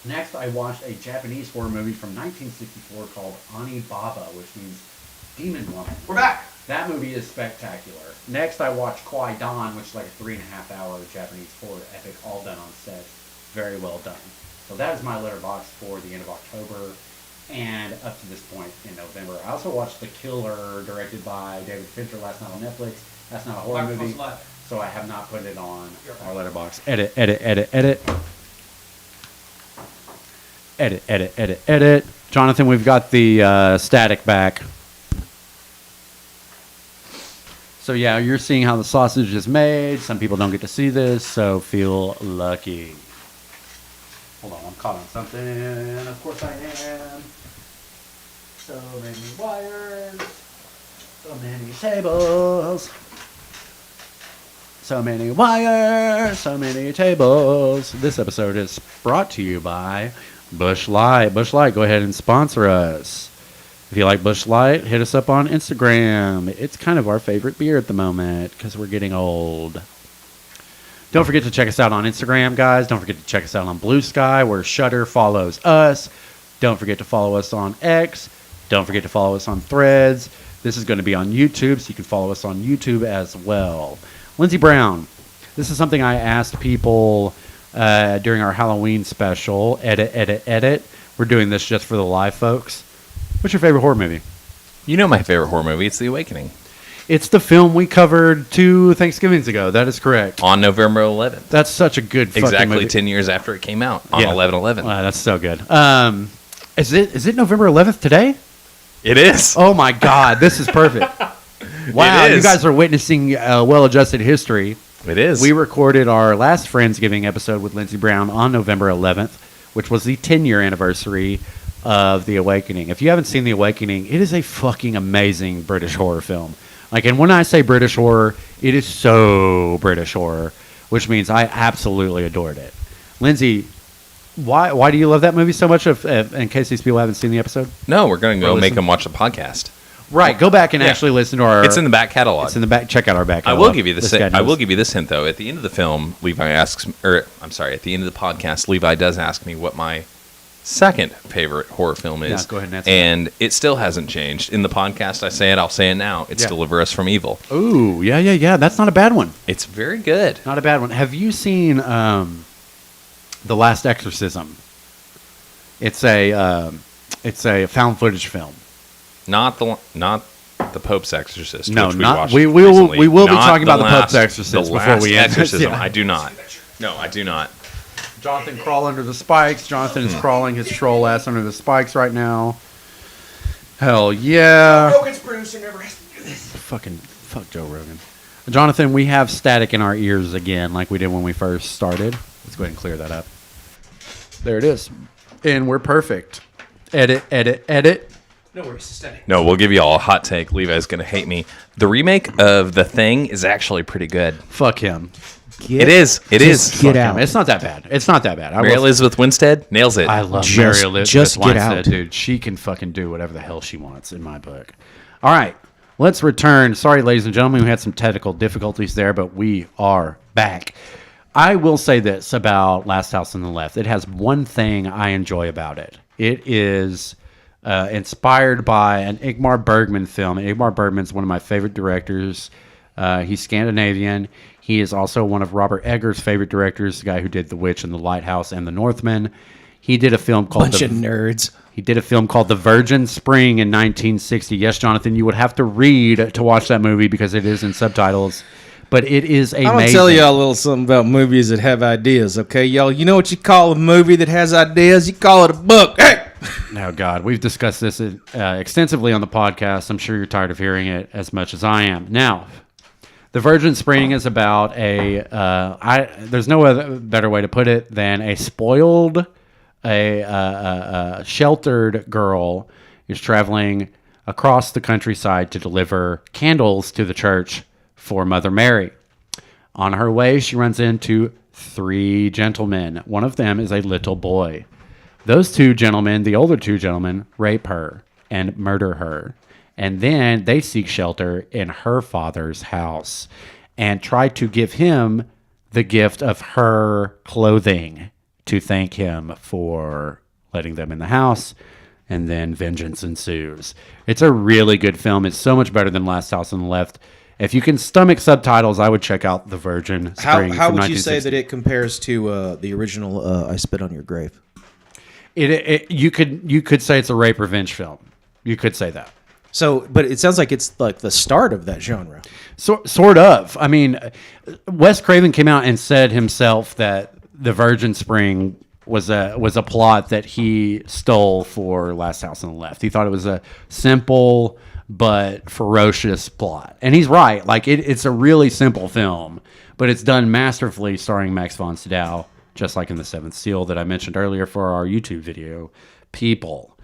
Next, I watched a Japanese horror movie from 1964 called Onibaba, which means Demon Woman. We're back. That movie is spectacular. Next, I watched Kwai-Dan, which is like a 3.5-hour Japanese horror epic, all done on set. Very well done. So that is my letterbox for the end of October and up to this point in November. I also watched The Killer, directed by David Fincher, last night on Netflix. That's not a horror movie, so I have not put it on our letterbox. Edit. Jonathan, we've got the static back. So yeah, you're seeing how the sausage is made. Some people don't get to see this, so feel lucky. Hold on, I'm caught on something. Of course I am. So many wires. So many tables. So many wires. So many tables. This episode is brought to you by Busch Light. Busch Light, go ahead and sponsor us. If you like Busch Light, hit us up on Instagram. It's kind of our favorite beer at the moment because we're getting old. Don't forget to check us out on Instagram, guys. Don't forget to check us out on Blue Sky, where Shudder follows us. Don't forget to follow us on X. Don't forget to follow us on Threads. This is going to be on YouTube, so you can follow us on YouTube as well. Lindsey Brown, this is something I asked people during our Halloween special. Edit. We're doing this just for the live folks. What's your favorite horror movie? You know my favorite horror movie. It's The Awakening. It's the film we covered 2 Thanksgivings ago. That is correct. On November 11th. That's such a good fucking exactly movie. 10 years after it came out on 11/11. Wow, that's so good. Is it November 11th today? It is. Oh my God, this is perfect. Wow, It is. you guys are witnessing well-adjusted history. It is. We recorded our last Friendsgiving episode with Lindsey Brown on November 11th, which was the 10-year anniversary of The Awakening. If you haven't seen The Awakening, it is a fucking amazing British horror film. Like, and when I say British horror, it is so British horror, which means I absolutely adored it. Lindsey, why do you love that movie so much? In case these people haven't seen the episode, No, we're going to go Or make listen. them watch the podcast. right? Go back and Yeah. actually listen to our. It's in the back catalog. It's in the back. Check out our back. I catalog. will give you This guy I will knows. give you this hint though. At the end of the film, Levi asks, at the end of the podcast, Levi does ask me what my second favorite horror film is. Yeah, go ahead and answer and it still hasn't changed. In the podcast, I say it. I'll say it now. It's Yeah. Deliver Us from Evil. Ooh, yeah. That's not a bad one. It's very good. Not a bad one. Have you seen The Last Exorcism? It's a found footage film. Not the Pope's Exorcist. No, which we not watched we will recently. we will be Not talking about the last- Pope's Exorcist the before last we end. Exorcism. Yeah. I do not. No, I do not. Jonathan crawl under the spikes. Jonathan is crawling his troll ass under the spikes right now. Hell yeah! Rogan's producer never has to do this. Fuck Joe Rogan. Jonathan, we have static in our ears again, like we did when we first started. Let's go ahead and clear that up. There it is, and we're perfect. Edit. No worries, it's steady. No, we'll give you all a hot take. Levi's going to hate me. The remake of The Thing is actually pretty good. Fuck him. It is. It is. Get Fuck out. him. It's not that bad. It's not that bad. Mary Elizabeth Winstead nails it. I love Just- Mary Elizabeth just get Winstead, out. dude. She can fucking do whatever the hell she wants in my book. All right, let's return. Sorry, ladies and gentlemen, we had some technical difficulties there, but we are back. I will say this about Last House on the Left. It has one thing I enjoy about it. It is inspired by an Ingmar Bergman film. Ingmar Bergman's one of my favorite directors. He's Scandinavian. He is also one of Robert Eggers' favorite directors, the guy who did The Witch and The Lighthouse and The Northman. He did a film called Bunch of nerds. He did a film called The Virgin Spring in 1960. Yes, Jonathan, you would have to read to watch that movie because it is in subtitles. But it is amazing. I'm going to tell y'all a little something about movies that have ideas, okay, y'all? You know what you call a movie that has ideas? You call it a book. Hey! Oh, God. We've discussed this extensively on the podcast. I'm sure you're tired of hearing it as much as I am. Now, The Virgin Spring is about there's no other better way to put it than a spoiled, sheltered girl is traveling across the countryside to deliver candles to the church for Mother Mary. On her way, she runs into 3 gentlemen. One of them is a little boy. Those 2 gentlemen, the older 2 gentlemen, rape her and murder her. And then they seek shelter in her father's house and try to give him the gift of her clothing to thank him for letting them in the house. And then vengeance ensues. It's a really good film. It's so much better than Last House on the Left. If you can stomach subtitles, I would check out The Virgin Spring. How would you say that it compares to the original I Spit on Your Grave? You could say it's a rape revenge film. You could say that. So, but it sounds like it's like the start of that genre. Sort of. I mean, Wes Craven came out and said himself that The Virgin Spring was a plot that he stole for Last House on the Left. He thought it was a simple but ferocious plot. And he's right. Like, it's a really simple film, but it's done masterfully, starring Max von Sydow, just like in The Seventh Seal that I mentioned earlier for our YouTube video, People.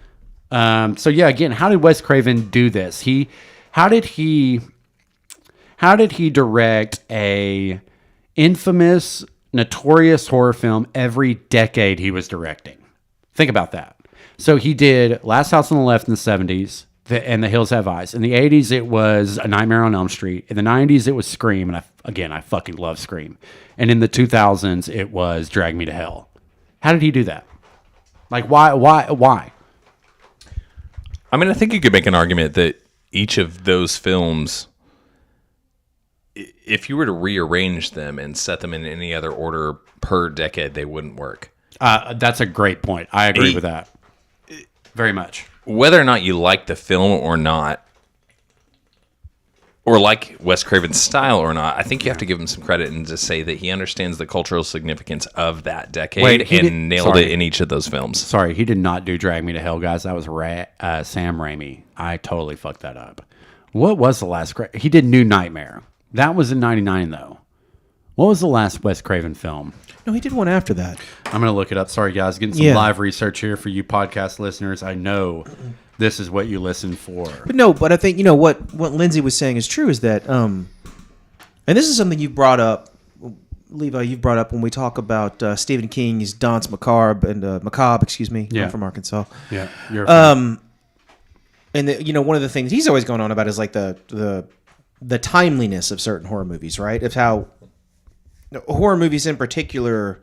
So yeah, again, how did Wes Craven do this? How did he direct a infamous, notorious horror film every decade he was directing? Think about that. So he did Last House on the Left in the 70s, and The Hills Have Eyes. In the 80s, it was A Nightmare on Elm Street. In the 90s, it was Scream, and I fucking love Scream. And in the 2000s, it was Drag Me to Hell. How did he do that? Like, why? I mean, I think you could make an argument that each of those films, if you were to rearrange them and set them in any other order per decade, they wouldn't work. That's a great point. I agree with that. Very much. Whether or not you like the film or not, or like Wes Craven's style or not, I think you have to give him some credit and just say that he understands the cultural significance of that decade and nailed it in each of those films. Sorry, he did not do Drag Me to Hell, guys. That was Sam Raimi. I totally fucked that up. What was the last... He did New Nightmare. That was in 99, though. What was the last Wes Craven film? No, he did one after that. I'm going to look it up. Sorry, guys. Getting some live research here for you podcast listeners. I know this is what you listen for. But I think, what Lindsey was saying is true, is that, and this is something you brought up, Levi, you've brought up when we talk about Stephen King's Danse Macabre and Macabre, excuse me. Yeah. I'm from Arkansas. Yeah. And one of the things he's always going on about is like the timeliness of certain horror movies, right? Of how horror movies in particular,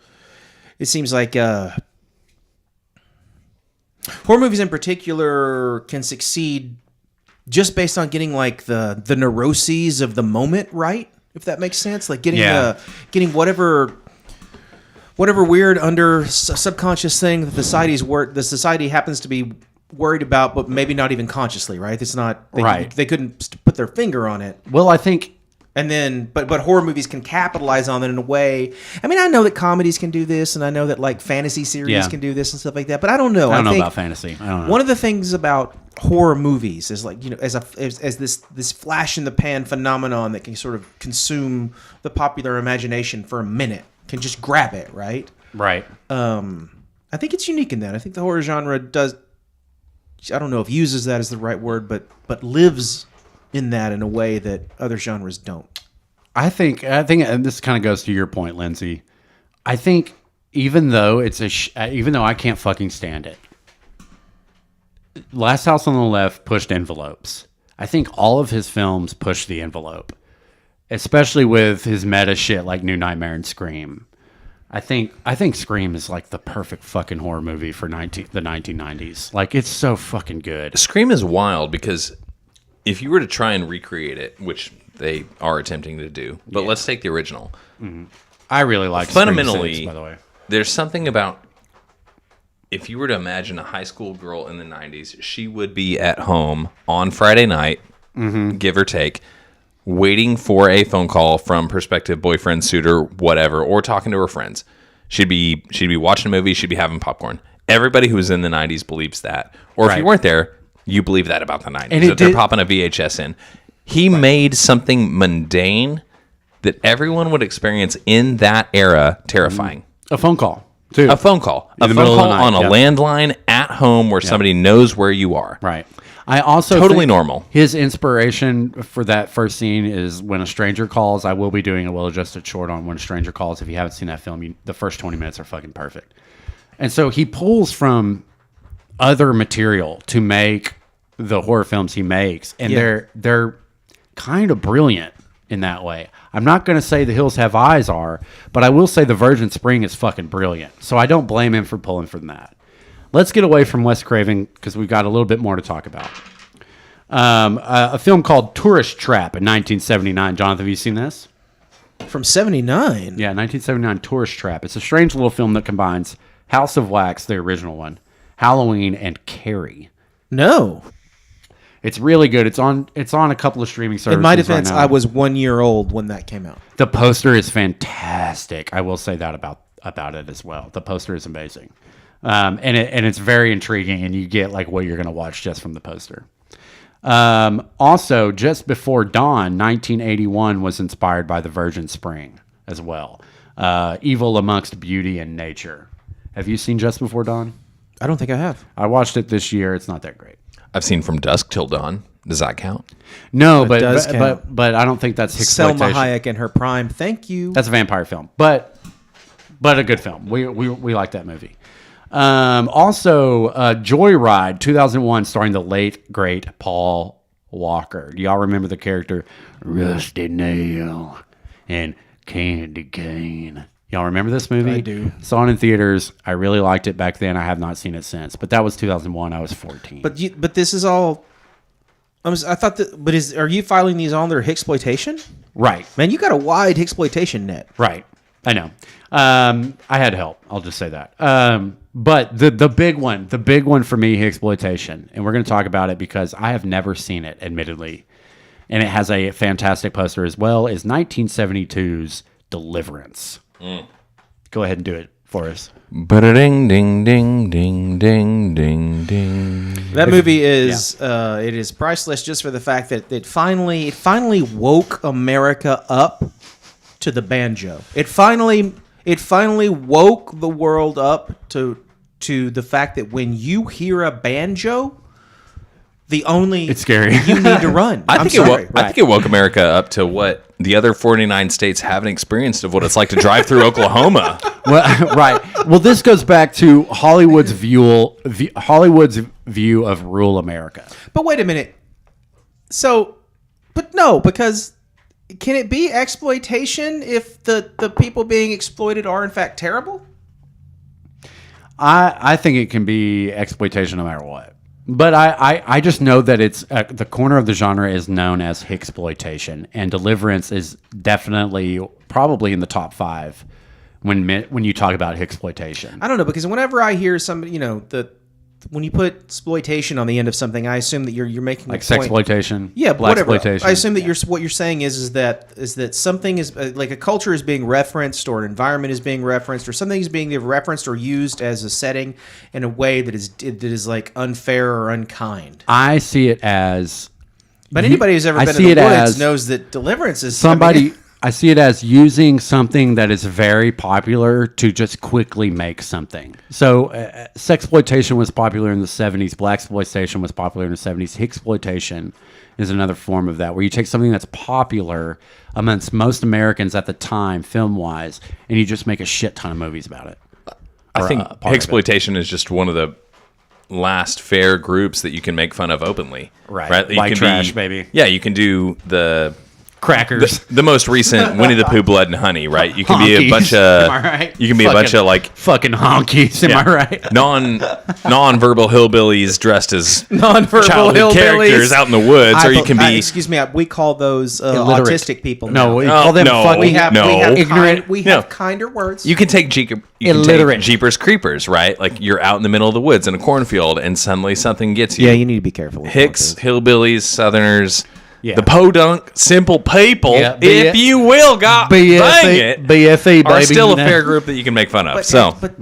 it seems like horror movies in particular can succeed just based on getting like the neuroses of the moment right, if that makes sense. Like getting whatever weird under subconscious thing that the society happens to be worried about, but maybe not even consciously, right? It's not they couldn't put their finger on it. Well, I think. And then, but horror movies can capitalize on it in a way. I mean, I know that comedies can do this, and I know that like fantasy series can do this and stuff like that. But I don't know. I don't know about fantasy. I don't know. One of the things about horror movies is like as this flash in the pan phenomenon that can sort of consume the popular imagination for a minute, can just grab it, right? Right. I think it's unique in that. I think the horror genre does. I don't know if uses that as the right word, but lives in that in a way that other genres don't. I think, and this kind of goes to your point, Lindsey. I think even though even though I can't fucking stand it, Last House on the Left pushed envelopes. I think all of his films push the envelope, especially with his meta shit like New Nightmare and Scream. I think Scream is like the perfect fucking horror movie for the 1990s. Like, it's so fucking good. Scream is wild because if you were to try and recreate it, which they are attempting to do, but let's take the original. Mm-hmm. I really like fundamentally, Scream 6, by the way. There's something about if you were to imagine a high school girl in the 90s, she would be at home on Friday night, give or take, waiting for a phone call from prospective boyfriend, suitor, whatever, or talking to her friends. She'd be watching a movie, she'd be having popcorn. Everybody who was in the 90s believes that. Or if you weren't there, you believe that about the 90s. And that they're popping a VHS in. He made something mundane that everyone would experience in that era terrifying. A phone call, too. A phone call. A phone call on a landline at home where somebody knows where you are. Right. I also totally normal. His inspiration for that first scene is When a Stranger Calls. I will be doing a well-adjusted short on When a Stranger Calls. If you haven't seen that film, the first 20 minutes are fucking perfect. And so he pulls from other material to make the horror films he makes, and they're kind of brilliant in that way. I'm not going to say The Hills Have Eyes are, but I will say The Virgin Spring is fucking brilliant. So I don't blame him for pulling from that. Let's get away from Wes Craven because we've got a little bit more to talk about. A film called Tourist Trap in 1979. Jonathan, have you seen this? From 79? Yeah, 1979, Tourist Trap. It's a strange little film that combines House of Wax, the original one, Halloween, and Carrie. No. It's really good. It's on a couple of streaming services. In my defense, right now. I was 1 year old when that came out. The poster is fantastic. I will say that about it as well. The poster is amazing. And it's very intriguing, and you get like what you're going to watch just from the poster. Also, Just Before Dawn, 1981, was inspired by The Virgin Spring as well. Evil Amongst Beauty and Nature. Have you seen Just Before Dawn? I don't think I have. I watched it this year. It's not that great. I've seen From Dusk Till Dawn. Does that count? No, but I don't think that's exploitation. Selma Hayek in her prime. Thank you. That's a vampire film, but a good film. We like that movie. Also, Joyride, 2001, starring the late, great Paul Walker. Do y'all remember the character Rusty Nail and Candy Cane? Y'all remember this movie? I do. Saw it in theaters. I really liked it back then. I have not seen it since. But that was 2001. I was 14. But this is all... I thought that... But are you filing these on their Hicksploitation? Right. Man, you got a wide Hicksploitation net. Right. I know. I had help. I'll just say that. But the big one for me, Hicksploitation, and we're going to talk about it because I have never seen it, admittedly, and it has a fantastic poster as well, is 1972's Deliverance. Go ahead and do it for us. Ding ding ding ding ding ding ding. That movie is it is priceless just for the fact that it finally woke America up to the banjo. It finally woke the world up to the fact that when you hear a banjo, it's scary. You need to run. I think it woke America up to what the other 49 states haven't experienced of what it's like to drive through Oklahoma. Well, right. Well, this goes back to Hollywood's view of rural America. But wait a minute. So, but no, because can it be exploitation if the people being exploited are in fact terrible? I think it can be exploitation no matter what. But I just know that it's the corner of the genre is known as Hicksploitation, and Deliverance is definitely probably in the top 5 when you talk about Hicksploitation. I don't know, because whenever I hear somebody, when you put exploitation on the end of something, I assume that you're making like a point. Sexploitation, yeah, whatever. Blaxploitation. I assume that what you're saying is that something is like a culture is being referenced, or an environment is being referenced, or something is being referenced or used as a setting in a way that is like unfair or unkind. I see it as. But anybody who's ever been in the woods knows that Deliverance is somebody. I see it as using something that is very popular to just quickly make something. So, sexploitation was popular in the 70s. Blaxploitation was popular in the 70s. Hicksploitation is another form of that, where you take something that's popular amongst most Americans at the time, film-wise, and you just make a shit ton of movies about it. I think Hicksploitation is just one of the last fair groups that you can make fun of openly. Right. That you White can trash, baby. Yeah, you can do the Crackers. the most recent Winnie the Pooh, Blood and Honey, right? You can be a Honkies. bunch of. Am I right? You can be a bunch of like fucking honkies. Am I right? non-verbal hillbillies dressed as Non-verbal childhood hillbillies. characters out in the woods, or you can be. excuse me, we call those Illiterate. autistic people. No, now. we call them no. fucking we have ignorant. We have kinder words. You can take Illiterate. Jeepers Creepers, right? Like you're out in the middle of the woods in a cornfield, and suddenly something gets you. yeah, you need to be careful. With Hicks, hillbillies, Southerners, Yeah. the podunk, simple people, Yeah, if you will, God dang it, BFE, baby. are still a you know? fair group that you can make fun of. But, So, but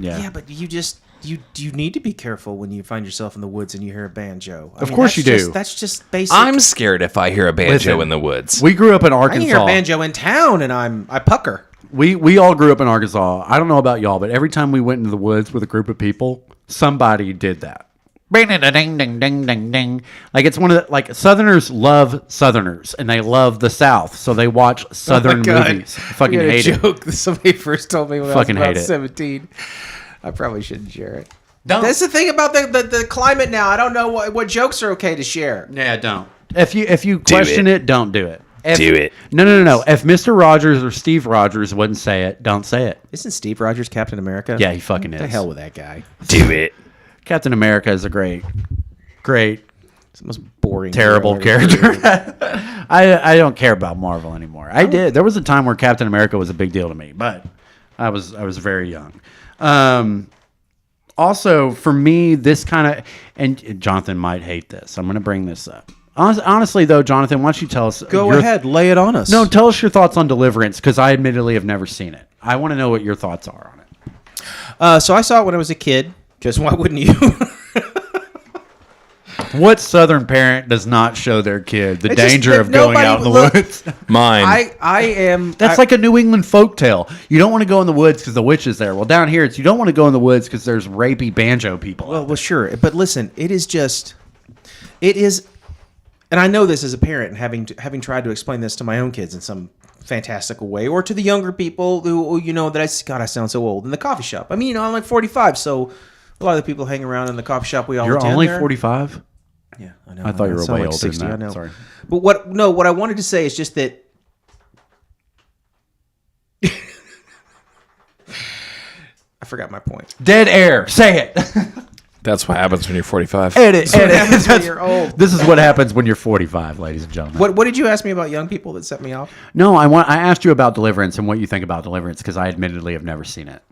you just you need to be careful when you find yourself in the woods and you hear a banjo. Of course you do. That's just basic. I'm scared if I hear a banjo Listen, in the woods. We grew up in I can hear a Arkansas. banjo in town and I pucker. We all grew up in Arkansas. I don't know about y'all, but every time we went into the woods with a group of people, somebody did that. Ding ding ding ding ding ding. Like it's one of the like Southerners love Southerners and they love the South, so they watch Southern movies. Fucking We had a hate it. joke that somebody first told me when Fucking I was hate about it. 17. I probably shouldn't share it. Don't. That's the thing about the climate now. I don't know what jokes are okay to share. Yeah, don't. If you question it, don't do it. Do it. No. If Mr. Rogers or Steve Rogers wouldn't say it, don't say it. Isn't Steve Rogers Captain America? Yeah, he fucking The is. hell with that guy. Do it. Captain America is a great, It's the most boring, terrible hero I've ever character. heard. I don't care about Marvel anymore. I did. There was a time where Captain America was a big deal to me, but I was very young. Also, for me, this kind of and Jonathan might hate this. I'm going to bring this up. Honestly, though, Jonathan, why don't you tell us? Go ahead, lay it on us. No, tell us your thoughts on Deliverance because I admittedly have never seen it. I want to know what your thoughts are on it. So I saw it when I was a kid. Just why wouldn't you? What Southern parent does not show their kid the It's just danger that of going nobody out in the would look- woods? Mine. I am. That's like a New England folktale. You don't want to go in the woods because the witch is there. Well, down here, it's you don't want to go in the woods because there's rapey banjo people. Well, sure, but listen, it is, and I know this as a parent, and having tried to explain this to my own kids in some fantastical way, or to the younger people who that I sound so old in the coffee shop. I mean, I'm like 45, so a lot of the people hang around in the coffee shop we all You're attend only there. 45. Yeah, I know. I thought you were sound way like older 60, than that. I know. Sorry. But what I wanted to say is just that I forgot my point. Dead air. Say it. That's what happens when you're 45. Edit. What happens when you're old? This is what happens when you're 45, ladies and gentlemen. What did you ask me about young people that set me off? No, I asked you about Deliverance and what you think about Deliverance because I admittedly have never seen it.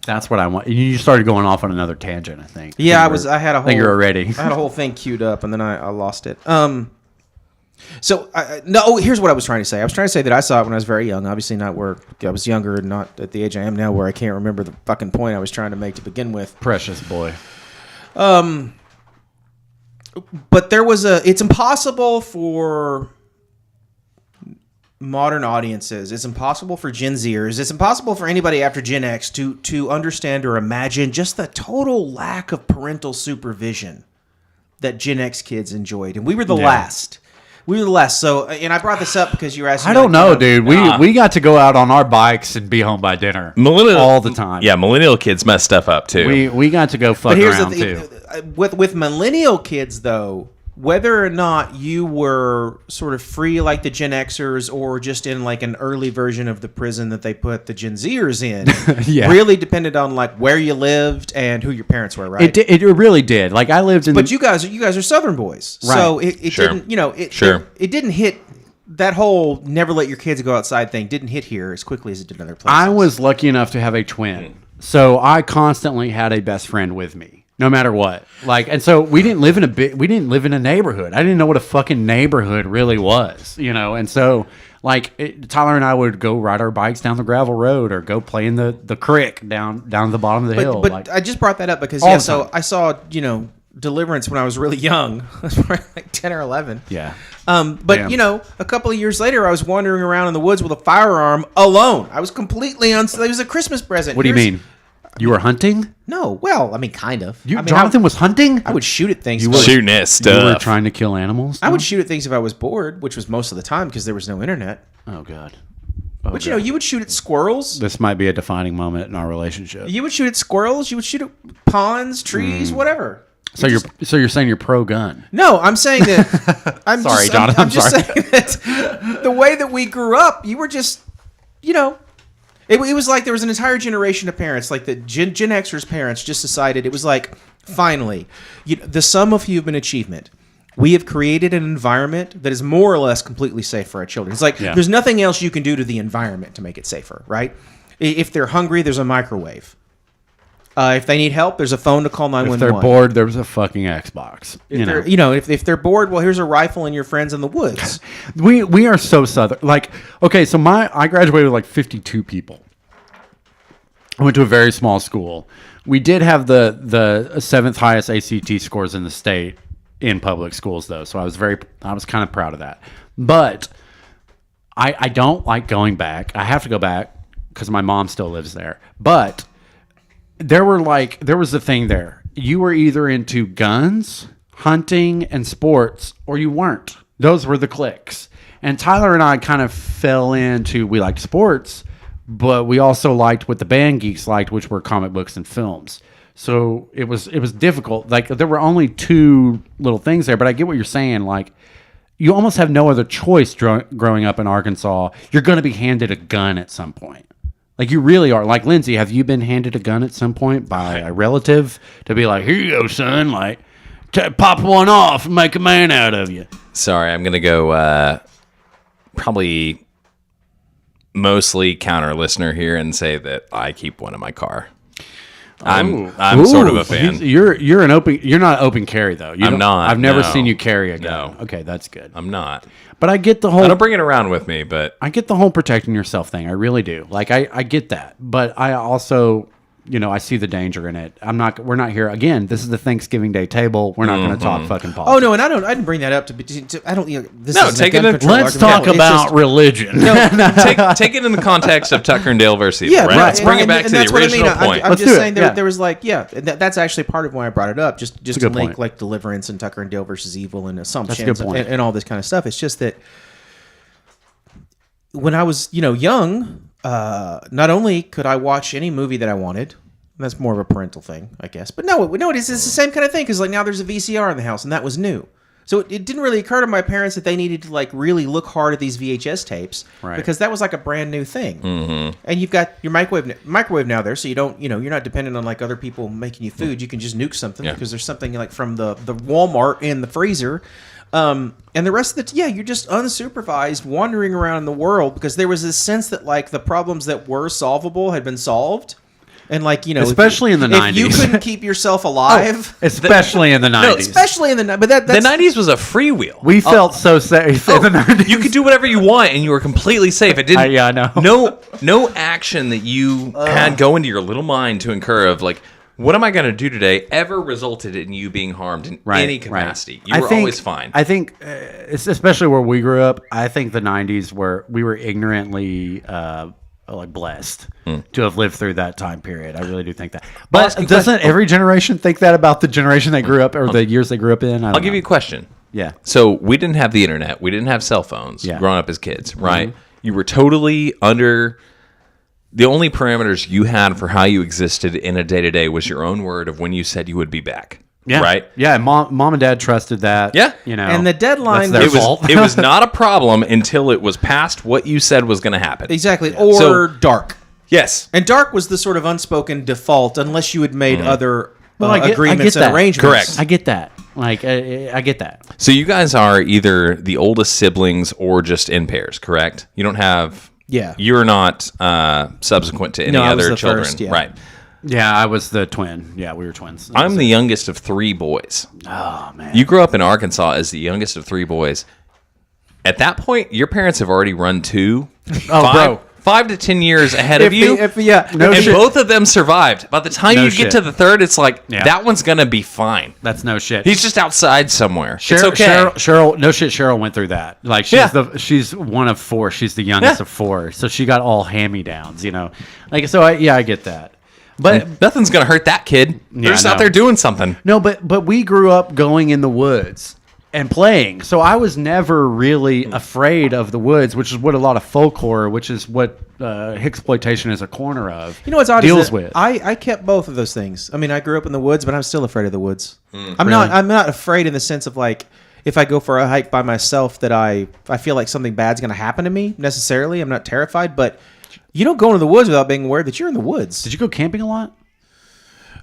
That's what I want. You started going off on another tangent, I think. Yeah, I had a whole. I think you're already. I had a whole thing queued up, and then I lost it. So here's what I was trying to say. I was trying to say that I saw it when I was very young. Obviously, not where I was younger, and not at the age I am now, where I can't remember the fucking point I was trying to make to begin with. Precious boy. But it's impossible for modern audiences. It's impossible for Gen Zers. It's impossible for anybody after Gen X to understand or imagine just the total lack of parental supervision that Gen X kids enjoyed. And we were the last. We were the last. So, and I brought this up because you were asking. I don't know, dude. We got to go out on our bikes and be home by dinner all the time. Yeah, millennial kids mess stuff up too. We got to go fuck But here's around the too. thing. With millennial kids, though, whether or not you were sort of free like the Gen Xers or just in like an early version of the prison that they put the Gen Zers in, Yeah. really depended on like where you lived and who your parents were, right? It really did. Like I lived in. But you guys are Southern boys, Right. so it Sure. didn't. It didn't hit. That whole never let your kids go outside thing didn't hit here as quickly as it did in other places. I was lucky enough to have a twin, so I constantly had a best friend with me, no matter what. Like, and so we didn't live in a neighborhood. I didn't know what a fucking neighborhood really was, And so, Tyler and I would go ride our bikes down the gravel road or go play in the creek down the bottom of the hill. But I just brought that up because All the so time. I saw Deliverance when I was really young. I was probably like 10 or 11. Yeah. But Damn. a couple of years later, I was wandering around in the woods with a firearm alone. I was completely it was a Christmas present. What do you mean? You were hunting? No. Well, I mean, kind of. Jonathan was hunting? I would shoot at things. Shooting at stuff. You were trying to kill animals? I would shoot at things if I was bored, which was most of the time because there was no internet. Oh, God. But you would shoot at squirrels. This might be a defining moment in our relationship. You would shoot at squirrels. You would shoot at ponds, trees, whatever. So you're saying you're pro gun? No, I'm saying that. Sorry, Jonathan. I'm just saying that the way that we grew up, you were just, it was like there was an entire generation of parents, like the Gen Xers' parents, just decided it was like, finally, the sum of human achievement. We have created an environment that is more or less completely safe for our children. It's like there's nothing else you can do to the environment to make it safer, right? If they're hungry, there's a microwave. If they need help, there's a phone to call 911. If they're bored, there's a fucking Xbox. If they're bored, well, here's a rifle and your friends in the woods. We are so Southern. Like, okay, so I graduated with like 52 people. I went to a very small school. We did have the seventh highest ACT scores in the state in public schools, though. So I was kind of proud of that. But I don't like going back. I have to go back because my mom still lives there. But there was the thing there. You were either into guns, hunting, and sports, or you weren't. Those were the cliques. And Tyler and I kind of fell into, we liked sports, but we also liked what the band geeks liked, which were comic books and films. So it was difficult. Like, there were only two little things there, but I get what you're saying. Like, you almost have no other choice growing up in Arkansas. You're going to be handed a gun at some point. Like, you really are. Like, Lindsey, have you been handed a gun at some point by a relative to be like, here you go, son, like, pop one off and make a man out of you? Sorry, I'm going to go probably mostly counter listener here and say that I keep one in my car. I'm sort of a fan. You're not open carry though. I'm not. I've never seen you carry a gun. No. Okay, that's good. I'm not. But I get the whole. I don't bring it around with me, but I get the whole protecting yourself thing. I really do. Like, I get that, but I also, I see the danger in it. We're not here again. This is the Thanksgiving Day table. We're not going to talk fucking politics. Oh no, and I didn't bring that up I don't. Let's talk about religion. take it in the context of Tucker and Dale versus Evil. Yeah, right? Let's bring it back to the original point. I'm just saying there was like, that's actually part of why I brought it up. Just to link point. Like Deliverance and Tucker and Dale versus Evil and assumptions and all this kind of stuff. It's just that when I was young. Not only could I watch any movie that I wanted, that's more of a parental thing, I guess. But no, it's the same kind of thing because like now there's a VCR in the house and that was new. So it didn't really occur to my parents that they needed to like really look hard at these VHS tapes because that was like a brand new thing. Mm-hmm. And you've got your microwave now there, so you don't you're not dependent on like other people making you food. You can just nuke something because there's something like from the Walmart in the freezer. And the rest of you're just unsupervised wandering around the world because there was this sense that like the problems that were solvable had been solved. And like, especially in the 90s. If you couldn't keep yourself alive. Especially in the 90s. No, especially in the 90s. But that's, the 90s was a freewheel. We felt so safe in the 90s. You could do whatever you want and you were completely safe. It didn't. I know. No action that you had go into your little mind to incur of like, what am I going to do today ever resulted in you being harmed in any capacity. You were always fine. I think, especially where we grew up, I think the 90s we were ignorantly blessed to have lived through that time period. I really do think that. But doesn't every generation think that about the generation they grew up or the years they grew up in? I'll give you a question. Yeah. So we didn't have the internet. We didn't have cell phones growing up as kids, right? Mm-hmm. You were totally under... The only parameters you had for how you existed in a day-to-day was your own word of when you said you would be back. Yeah. Right? Yeah, mom and dad trusted that. Yeah. And the deadline... That's their fault. It was not a problem until it was past what you said was going to happen. Exactly. Or dark. Yes. And dark was the sort of unspoken default unless you had made other agreements and arrangements. Correct. I get that. Like, I get that. So you guys are either the oldest siblings or just in pairs, correct? You don't have... Yeah. You're not subsequent to any other children. First, yeah. Right. Yeah, I was the twin. Yeah, we were twins. I'm the youngest of three boys. Oh, man. You grew up in Arkansas as the youngest of three boys. At that point, your parents have already run 5 to 10 years ahead of you. Both of them survived. By the time you get to the third, it's like, that one's going to be fine. That's no shit. He's just outside somewhere. It's okay. Cheryl went through that. Like, she's one of four. She's the youngest of four. So she got all hand-me-downs, Like, so I get that. But nothing's going to hurt that kid. They're just out there doing something. No, but we grew up going in the woods. and playing. So I was never really afraid of the woods, which is what a lot of folk horror, which is what Hicksploitation is a corner of. You know what's odd deals is that with. I kept both of those things. I mean, I grew up in the woods, but I'm still afraid of the woods. I'm Really? not afraid in the sense of like if I go for a hike by myself that I feel like something bad's going to happen to me necessarily. I'm not terrified, but you don't go into the woods without being aware that you're in the woods. Did you go camping a lot?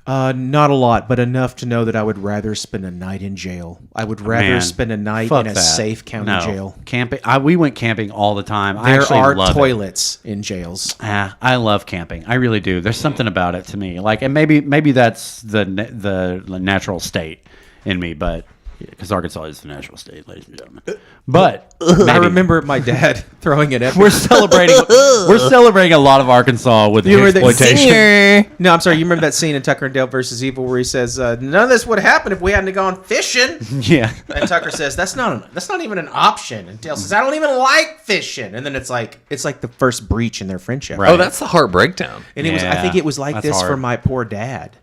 Not a lot, but enough to know that I would rather spend a night in jail. I would rather Man, spend a night fuck in a that. safe county No. jail. Camping. We went camping all the time. I There actually are love it. toilets in jails. I love camping. I really do. There's something about it to me. Like, and maybe that's the natural state in me, but because Arkansas is the natural state, ladies and gentlemen. But I maybe. remember my dad throwing it at me. we're celebrating. We're celebrating a lot of Arkansas with the remember the exploitation. No, I'm sorry. You remember that scene in Tucker and Dale versus Evil where he says, "None of this would happen if we hadn't gone fishing." Yeah. And Tucker says, "That's not even an option." And Dale says, "I don't even like fishing." And then it's like the first breach in their friendship. Right. Oh, that's the heart breakdown. And I think it was like that's this for hard. my poor dad,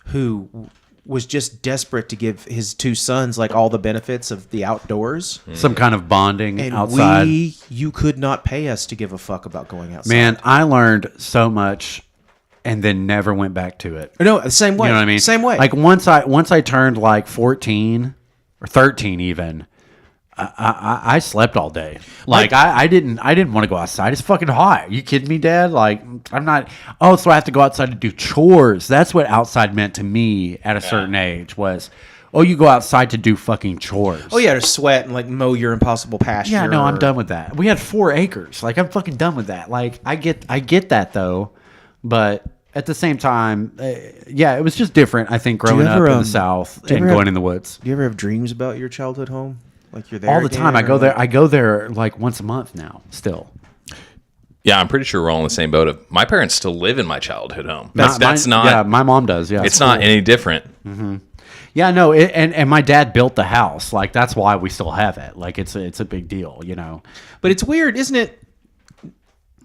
who was just desperate to give his two sons like all the benefits of the outdoors. Some kind of bonding And outside. you could not pay us to give a fuck about going outside. Man, I learned so much and then never went back to it. No, the same way. You know what I mean? Same way. Like once I turned like 14 or 13 even, I slept all day. Like I didn't want to go outside. It's fucking hot. You kidding me, Dad? Like I'm not. Oh, so I have to go outside to do chores. That's what outside meant to me at a certain age was. Oh, you go outside to do fucking chores. Oh yeah, to sweat and like mow your impossible pasture. Yeah, no, I'm done with that. We had 4 acres. Like I'm fucking done with that. Like I get that though, but at the same time, yeah, it was just different. I think growing up in the South and going in the woods. Do you ever have dreams about your childhood home? Like you're there All the time. I go there like once a month now. Still. Yeah, I'm pretty sure we're all in the same boat. My parents still live in my childhood home. Not- That's mine- not. Yeah, my mom does. Yeah, It's not any different. Yeah, no, and my dad built the house. Like that's why we still have it. Like it's a big deal, you know. But it's weird, isn't it?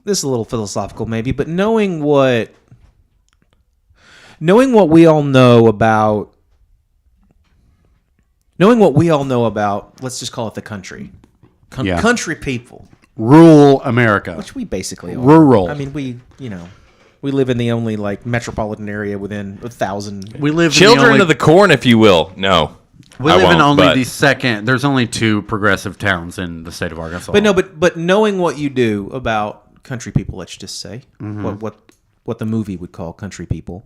This is a little philosophical, maybe, but knowing what we all know about. Knowing what we all know about, let's just call it the country. Yeah. Country people. Rural America. Which we basically are. Rural. I mean, we live in the only like metropolitan area within 1,000. We live Children of the corn, if you will. No. We I live in won't, only but- the second. There's only 2 progressive towns in the state of Arkansas. But no, but knowing what you do about country people, let's just say what the movie would call country people,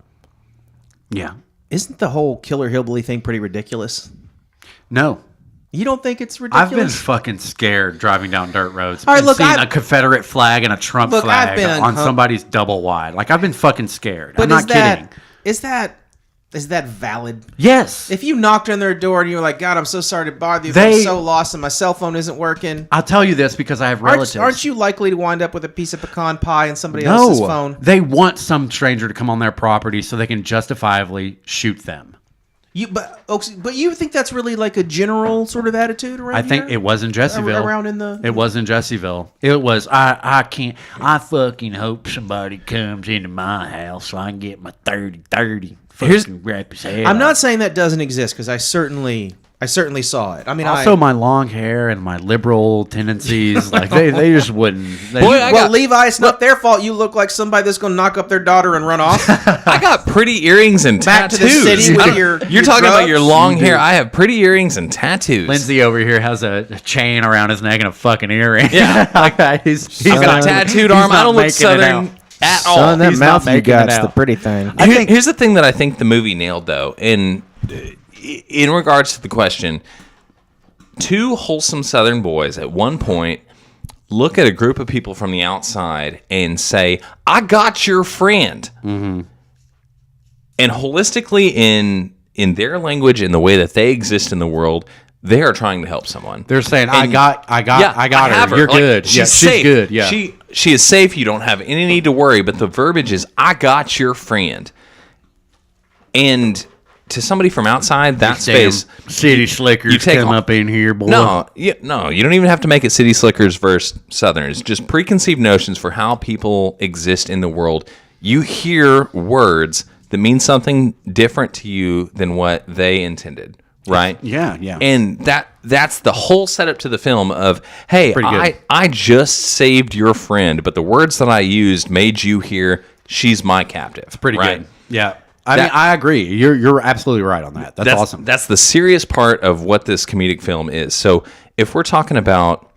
yeah, isn't the whole killer hillbilly thing pretty ridiculous? no. You don't think it's ridiculous? I've been fucking scared driving down dirt roads All right, and look, seeing I've- a Confederate flag and a Trump Look, I've flag been on uncom- somebody's double wide. Like I've been fucking scared. But I'm not kidding. Is that valid? Yes. If you knocked on their door and you were like, "God, I'm so sorry to bother you. They- I'm so lost and my cell phone isn't working." I'll tell you this because I have relatives. Aren't you likely to wind up with a piece of pecan pie and somebody else's phone? They want some stranger to come on their property so they can justifiably shoot them. But you think that's really like a general sort of attitude around I think here? it was in Jessieville. Around in the... It was in Jessieville. It was, I can't, I fucking hope somebody comes into my house so I can get my 30-30. Fucking wrap his head I'm up. not saying that doesn't exist because I certainly saw it. I mean, Also, my long hair and my liberal tendencies, like they just wouldn't. They, Boy, I got- Levi, it's not their fault. You look like somebody that's going to knock up their daughter and run off. I got pretty earrings and Back to tattoos. the city with I don't- your You're talking about your drugs? long hair. I have pretty earrings and tattoos. Lindsey over here has a chain around his neck and a fucking earring. Yeah. Like, he's I've got a not- tattooed he's arm. I not don't look making it out. southern at all. Son, that He's not mouth you making it got's out. the pretty thing. Here's the thing that I think the movie nailed, though, in regards to the question. 2 wholesome Southern boys at one point look at a group of people from the outside and say, "I got your friend," and holistically in their language, in the way that they exist in the world, they are trying to help someone. They're saying, And- I got have her. You're Like, good. She's she's safe. good. Yeah. She is safe. You don't have any need to worry. But the verbiage is, "I got your friend," and to somebody from outside, that space. City slickers you take come all- up in here, boy. No, you don't even have to make it city slickers versus Southerners. Just preconceived notions for how people exist in the world. You hear words that mean something different to you than what they intended. right? Yeah, yeah. And that's the whole setup to the film of, hey, I just saved your friend, but the words that I used made you hear she's my captive. It's pretty good. Yeah. I mean, I agree. You're absolutely right on that. That's awesome. That's the serious part of what this comedic film is. So if we're talking about,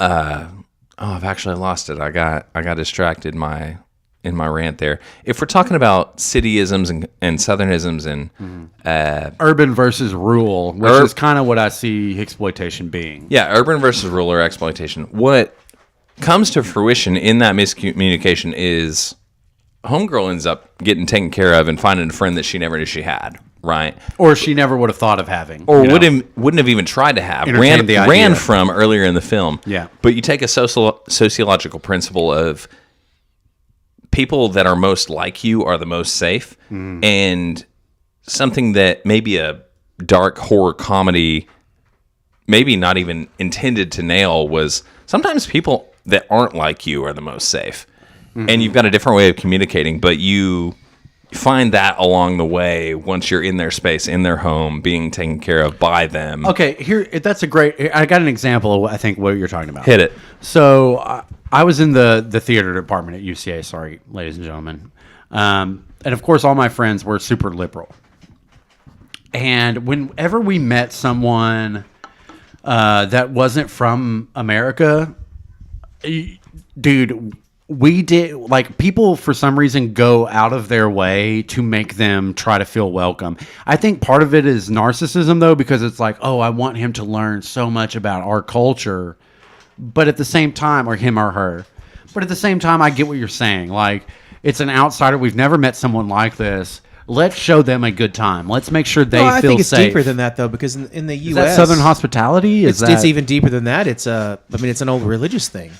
I've actually lost it. I got distracted in my rant there. If we're talking about cityisms and southernisms and urban versus rural, which is kind of what I see exploitation being. Yeah, urban versus rural or exploitation. What comes to fruition in that miscommunication is homegirl ends up getting taken care of and finding a friend that she never knew she had, right? Or she never would have thought of having. Or wouldn't have even tried to have. Ran from earlier in the film. Yeah. But you take a sociological principle of people that are most like you are the most safe. And something that maybe a dark horror comedy maybe not even intended to nail was sometimes people that aren't like you are the most safe. And you've got a different way of communicating, but you find that along the way once you're in their space, in their home, being taken care of by them. Okay, that's a great... I got an example of, I think, what you're talking about. Hit it. So I was in the theater department at UCA, sorry, ladies and gentlemen. And of course, all my friends were super liberal. And whenever we met someone that wasn't from America, dude... We did, like, people for some reason go out of their way to make them try to feel welcome. I think part of it is narcissism, though, because it's like, oh, I want him to learn so much about our culture. But at the same time, or him or her. But at the same time, I get what you're saying. Like, it's an outsider. We've never met someone like this. Let's show them a good time. Let's make sure they feel safe. I think it's deeper than that, though, because in the U.S. Is that Southern hospitality? It's even deeper than that. It's an old religious thing.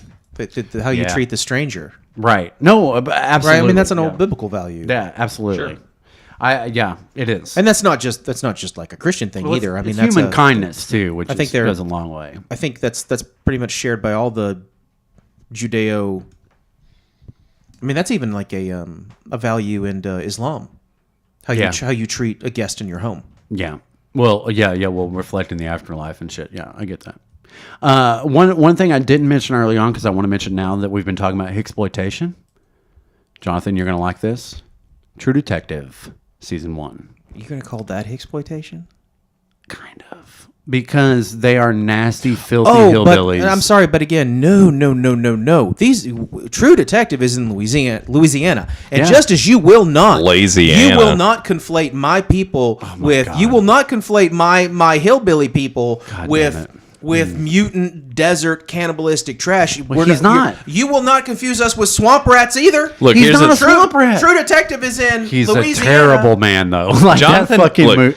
How you treat the stranger, right? No, absolutely. Right. I mean, that's an old biblical value. Yeah, absolutely. Sure. It is, and that's not just like a Christian thing either. I mean, that's human kindness too, which goes a long way. I think that's pretty much shared by all the Judeo. I mean, that's even like a value in Islam. How you treat a guest in your home. Yeah. Well, yeah. We'll reflect in the afterlife and shit. Yeah, I get that. One thing I didn't mention early on because I want to mention now that we've been talking about exploitation. Jonathan, you're going to like this. True Detective, season 1. You're going to call that exploitation? Kind of. Because they are nasty, filthy hillbillies. But I'm sorry, but again, no. True Detective is in Louisiana, and just as you will not conflate my people you will not conflate my hillbilly people with mutant desert cannibalistic trash. He's not. You will not confuse us with swamp rats either. Look, he's not a swamp rat. True Detective is in Louisiana. He's a terrible man, though. Like, Jonathan,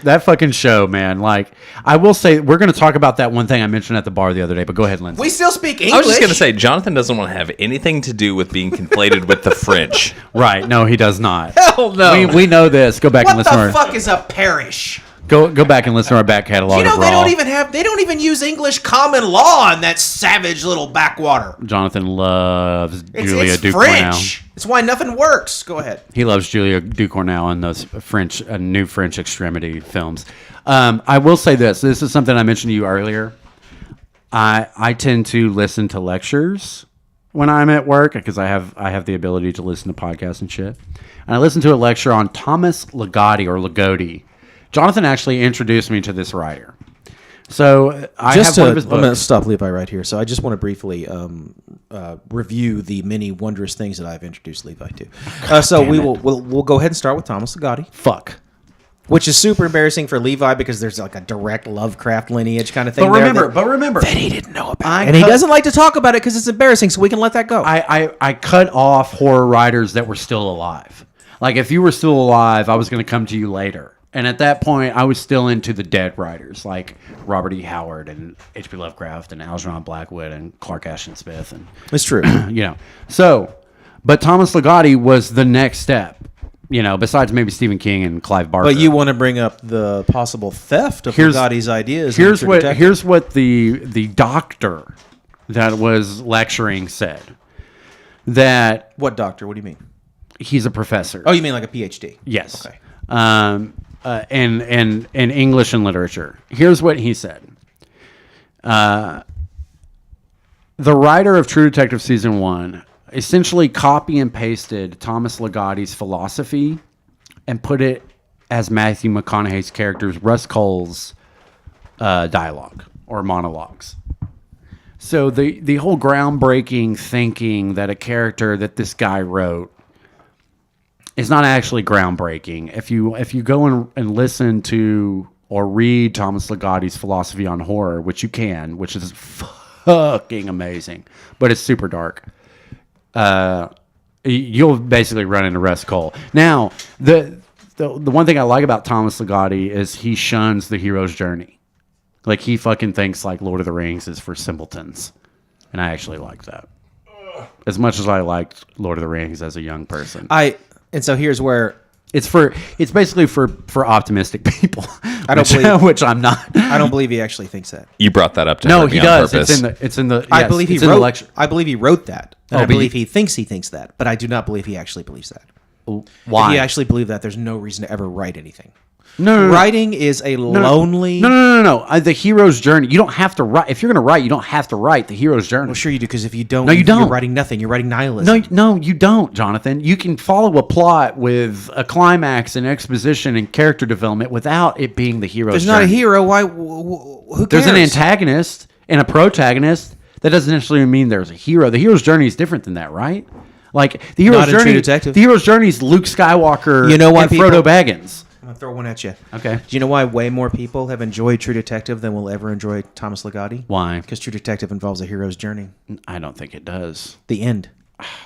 that fucking show, man. Like, I will say, we're going to talk about that one thing I mentioned at the bar the other day, but go ahead, Lindsey. We still speak English. I was just going to say, Jonathan doesn't want to have anything to do with being conflated with the French. Right. No, he does not. Hell no. We know this. Go back and listen to What the fuck is a parish? Go back and listen to our back catalog. You know they don't even use English common law in that savage little backwater. Jonathan loves Julia Ducournau. French. It's why nothing works. Go ahead. He loves Julia Ducournau in those new French extremity films. I will say this. This is something I mentioned to you earlier. I tend to listen to lectures when I'm at work because I have the ability to listen to podcasts and shit. And I listened to a lecture on Thomas Ligotti. Jonathan actually introduced me to this writer. So I have one of his books. I'm going to stop Levi right here. So I just want to briefly review the many wondrous things that I've introduced Levi to. We'll go ahead and start with Thomas Ligotti. Fuck. Which is super embarrassing for Levi because there's like a direct Lovecraft lineage kind of thing. But remember that he didn't know about, and he doesn't like to talk about it because it's embarrassing. So we can let that go. I cut off horror writers that were still alive. Like if you were still alive, I was going to come to you later. And at that point, I was still into the dead writers like Robert E. Howard and H.P. Lovecraft and Algernon Blackwood and Clark Ashton Smith. And it's true. But Thomas Ligotti was the next step, besides maybe Stephen King and Clive Barker. But you want to bring up the possible theft of Ligotti's ideas. Here's what the doctor that was lecturing said. That what doctor? What do you mean? He's a professor. Oh, you mean like a PhD? Yes. Okay. in English and literature. Here's what he said. The writer of True Detective Season 1 essentially copy and pasted Thomas Ligotti's philosophy and put it as Matthew McConaughey's character's Russ Cole's dialogue or monologues. So the whole groundbreaking thinking that a character that this guy wrote is not actually groundbreaking. If you go and listen to or read Thomas Ligotti's philosophy on horror, which you can, which is fucking amazing, but it's super dark. You'll basically run into Russ Cole. Now, the one thing I like about Thomas Ligotti is he shuns the hero's journey. Like, he fucking thinks like Lord of the Rings is for simpletons. And I actually like that. As much as I liked Lord of the Rings as a young person. And so here's where it's basically for optimistic people. Which I'm not. I don't believe he actually thinks that. You brought that up to no, hurt he me does. on purpose. It's in the. Yes, I believe he in wrote. the lecture. I believe he wrote that. And Oh, I but believe he thinks that, but I do not believe he actually believes that. Why? If he actually believed that, there's no reason to ever write anything. No. Writing is a lonely. No. The hero's journey. You don't have to write. If you're going to write, you don't have to write the hero's journey. Well, sure you do, because if you don't, No, you don't. You're writing nothing. You're writing nihilism. No, you don't, Jonathan. You can follow a plot with a climax and exposition and character development without it being the hero's There's journey. not a hero. Why? Who cares? There's an antagonist and a protagonist. That doesn't necessarily mean there's a hero. The hero's journey is different than that, right? Like the hero's Not in True journey. Detective. The hero's journey is Luke Skywalker. You know why and people- Frodo Baggins. I'm gonna throw one at you. Okay. Do you know why way more people have enjoyed True Detective than will ever enjoy Thomas Ligotti? Why? Because True Detective involves a hero's journey. I don't think it does. The end.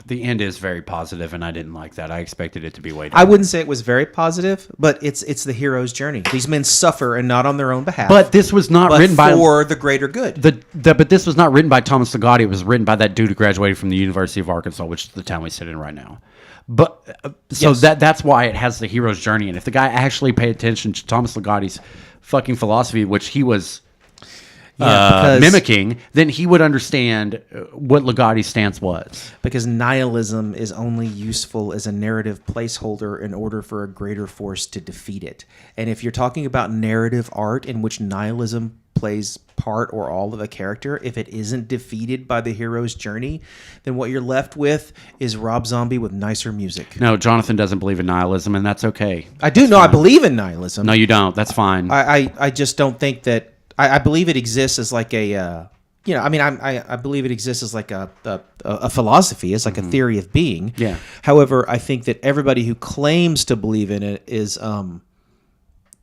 The end is very positive, and I didn't like that. I expected it to be way I wouldn't say it was very positive, but it's the hero's journey. These men suffer, and not on their own behalf, But this was not but written by for the greater good. But this was not written by Thomas Ligotti. It was written by that dude who graduated from the University of Arkansas, which is the town we sit in right now. But so Yes. that's why it has the hero's journey. And if the guy actually paid attention to Thomas Ligotti's fucking philosophy, which he was mimicking, then he would understand what Ligotti's stance was. Because nihilism is only useful as a narrative placeholder in order for a greater force to defeat it. And if you're talking about narrative art in which nihilism plays part or all of a character, if it isn't defeated by the hero's journey, then what you're left with is Rob Zombie with nicer music. No, Jonathan doesn't believe in nihilism, and that's okay. I do know. I believe in nihilism. No, you don't. That's fine. I just don't think that. I believe it exists as like a. I believe it exists as like a philosophy, as like a theory of being. Yeah. However, I think that everybody who claims to believe in it is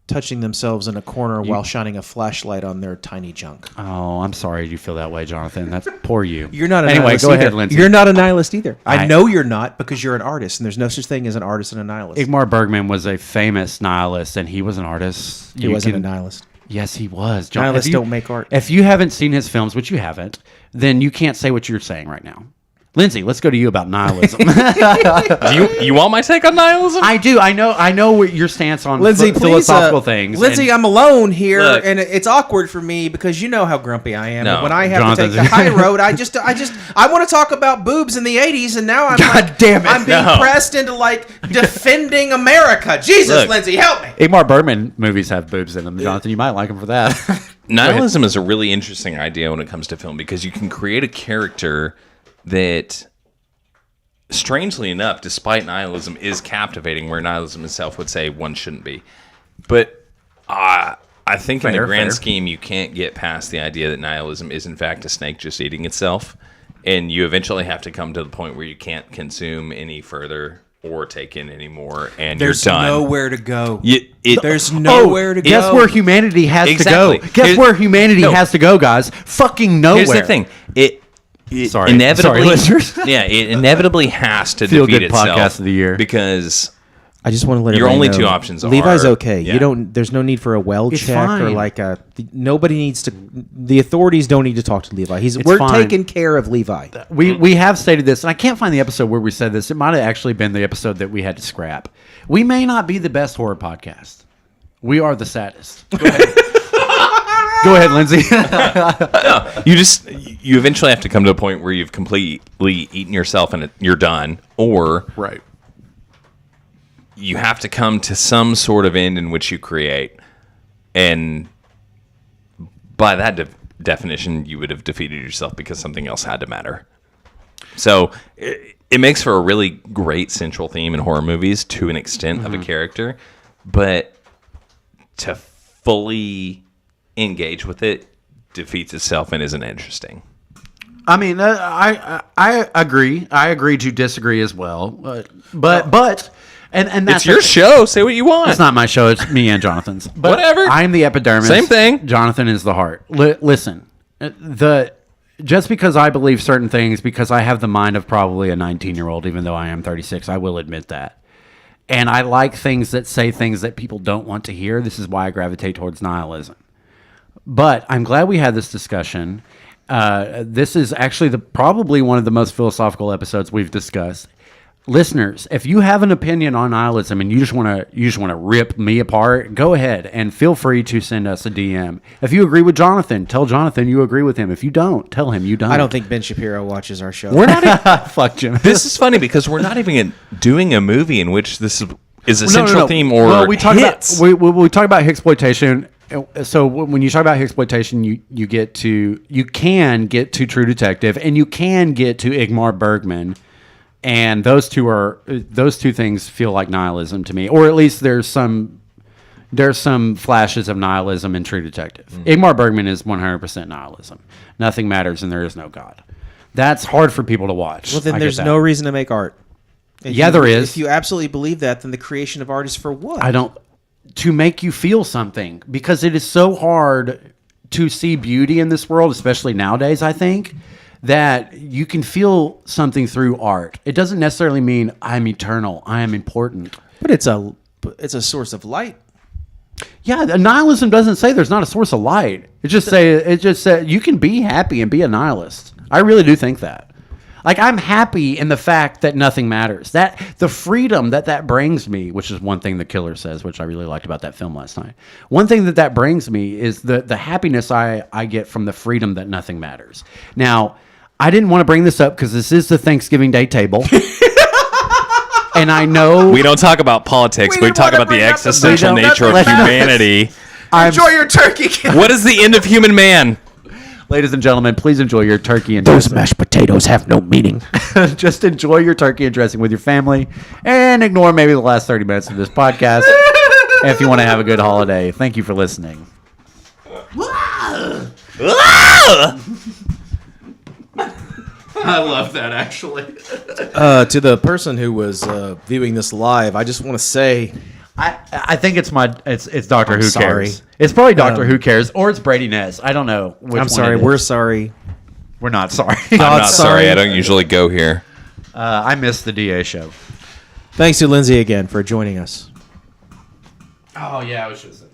touching themselves in a corner while shining a flashlight on their tiny junk. Oh, I'm sorry you feel that way, Jonathan. That's poor you. You're not a anyway. nihilist Go either. ahead, Lindsey. You're not a nihilist either. I know you're not, because you're an artist, and there's no such thing as an artist and a nihilist. Ingmar Bergman was a famous nihilist, and he was an artist. He wasn't a nihilist. Yes, he was. Nihilists don't make art. If you haven't seen his films, which you haven't, then you can't say what you're saying right now. Lindsey, let's go to you about nihilism. You want my take on nihilism? I do. I know what your stance on Lindsey, philosophical things. Lindsey, and- I'm alone here, Look. and it's awkward for me because you know how grumpy I am. No, And when I have Jonathan's- to take the high road, I want to talk about boobs in the '80s, and now I'm God damn it, I'm being no. pressed into like defending America. Jesus, Look. Lindsey, help me. Ingmar Bergman movies have boobs in them, Jonathan. You might like them for that. Nihilism is a really interesting idea when it comes to film, because you can create a character that, strangely enough, despite nihilism, is captivating, where nihilism itself would say one shouldn't be. But I think in the grand scheme, you can't get past the idea that nihilism is in fact a snake just eating itself, and you eventually have to come to the point where you can't consume any further or take in anymore, and There's you're done. nowhere to go. There's Oh, nowhere to go. guess where humanity has Exactly. to go. Guess Here's- where humanity No. has to go, guys. Fucking nowhere. Here's the thing. It Sorry. inevitably, Sorry, listeners. yeah, it inevitably has to Feel defeat good itself podcast of the year. because I just want to let Your everybody only know, two options Levi's are- okay. yeah. You don't. There's no need for a well It's check or fine. like a. Nobody needs to. The authorities don't need to talk to Levi. We're fine. taking care of Levi. We have stated this, and I can't find the episode where we said this. It might have actually been the episode that we had to scrap. We may not be the best horror podcast. We are the saddest. Go ahead. Go ahead, Lindsey. you eventually have to come to a point where you've completely eaten yourself and you're done, or Right. you have to come to some sort of end in which you create, and by that definition, you would have defeated yourself because something else had to matter. So it makes for a really great central theme in horror movies to an extent of a character, but to fully engage with it defeats itself and isn't interesting. I mean, I agree. I agree to disagree as well. But and that's it's your show. Say what you want. It's not my show. It's me and Jonathan's. But whatever. I'm the epidermis. Same thing. Jonathan is the heart. Listen, just because I believe certain things, because I have the mind of probably a 19-year-old, even though I am 36, I will admit that. And I like things that say things that people don't want to hear. This is why I gravitate towards nihilism. But I'm glad we had this discussion. This is actually probably one of the most philosophical episodes we've discussed. Listeners, if you have an opinion on nihilism and you just want to rip me apart, go ahead and feel free to send us a DM. If you agree with Jonathan, tell Jonathan you agree with him. If you don't, tell him you don't. I don't think Ben Shapiro watches our show. We're not. Fuck Jim. This is funny because we're not even doing a movie in which this is a central theme or well, we talk hits. about we talk about exploitation. So when you talk about exploitation, you can get to True Detective, and you can get to Ingmar Bergman. And those two things feel like nihilism to me, or at least there's some flashes of nihilism in True Detective. Ingmar Bergman is 100% nihilism. Nothing matters, and there is no God. That's hard for people to watch. Well, then there's no reason to make art. There is. If you absolutely believe that, then the creation of art is for what? To make you feel something, because it is so hard to see beauty in this world, especially nowadays, I think. That you can feel something through art. It doesn't necessarily mean I'm eternal, I am important. But it's a source of light. Yeah, nihilism doesn't say there's not a source of light. It just says you can be happy and be a nihilist. I really do think that. Like, I'm happy in the fact that nothing matters. That the freedom that brings me, which is one thing the killer says, which I really liked about that film last night. One thing that brings me is the happiness I get from the freedom that nothing matters. Now, I didn't want to bring this up because this is the Thanksgiving Day table. And I know... We don't talk about politics. We talk about the existential nature of humanity. Enjoy your turkey. What is the end of human man? Ladies and gentlemen, please enjoy your turkey and Those dressing. mashed potatoes have no meaning. Just enjoy your turkey and dressing with your family and ignore maybe the last 30 minutes of this podcast if you want to have a good holiday. Thank you for listening. I love that, actually. To the person who was viewing this live, I just want to say... I think it's Doctor Who sorry. Cares. It's probably Doctor Who Cares, or it's Brady Nez. I don't know. I'm sorry. We're sorry. We're not sorry. I'm not sorry. I don't usually go here. I missed the DA show. Thanks to Lindsey again for joining us. Oh, yeah, I was just...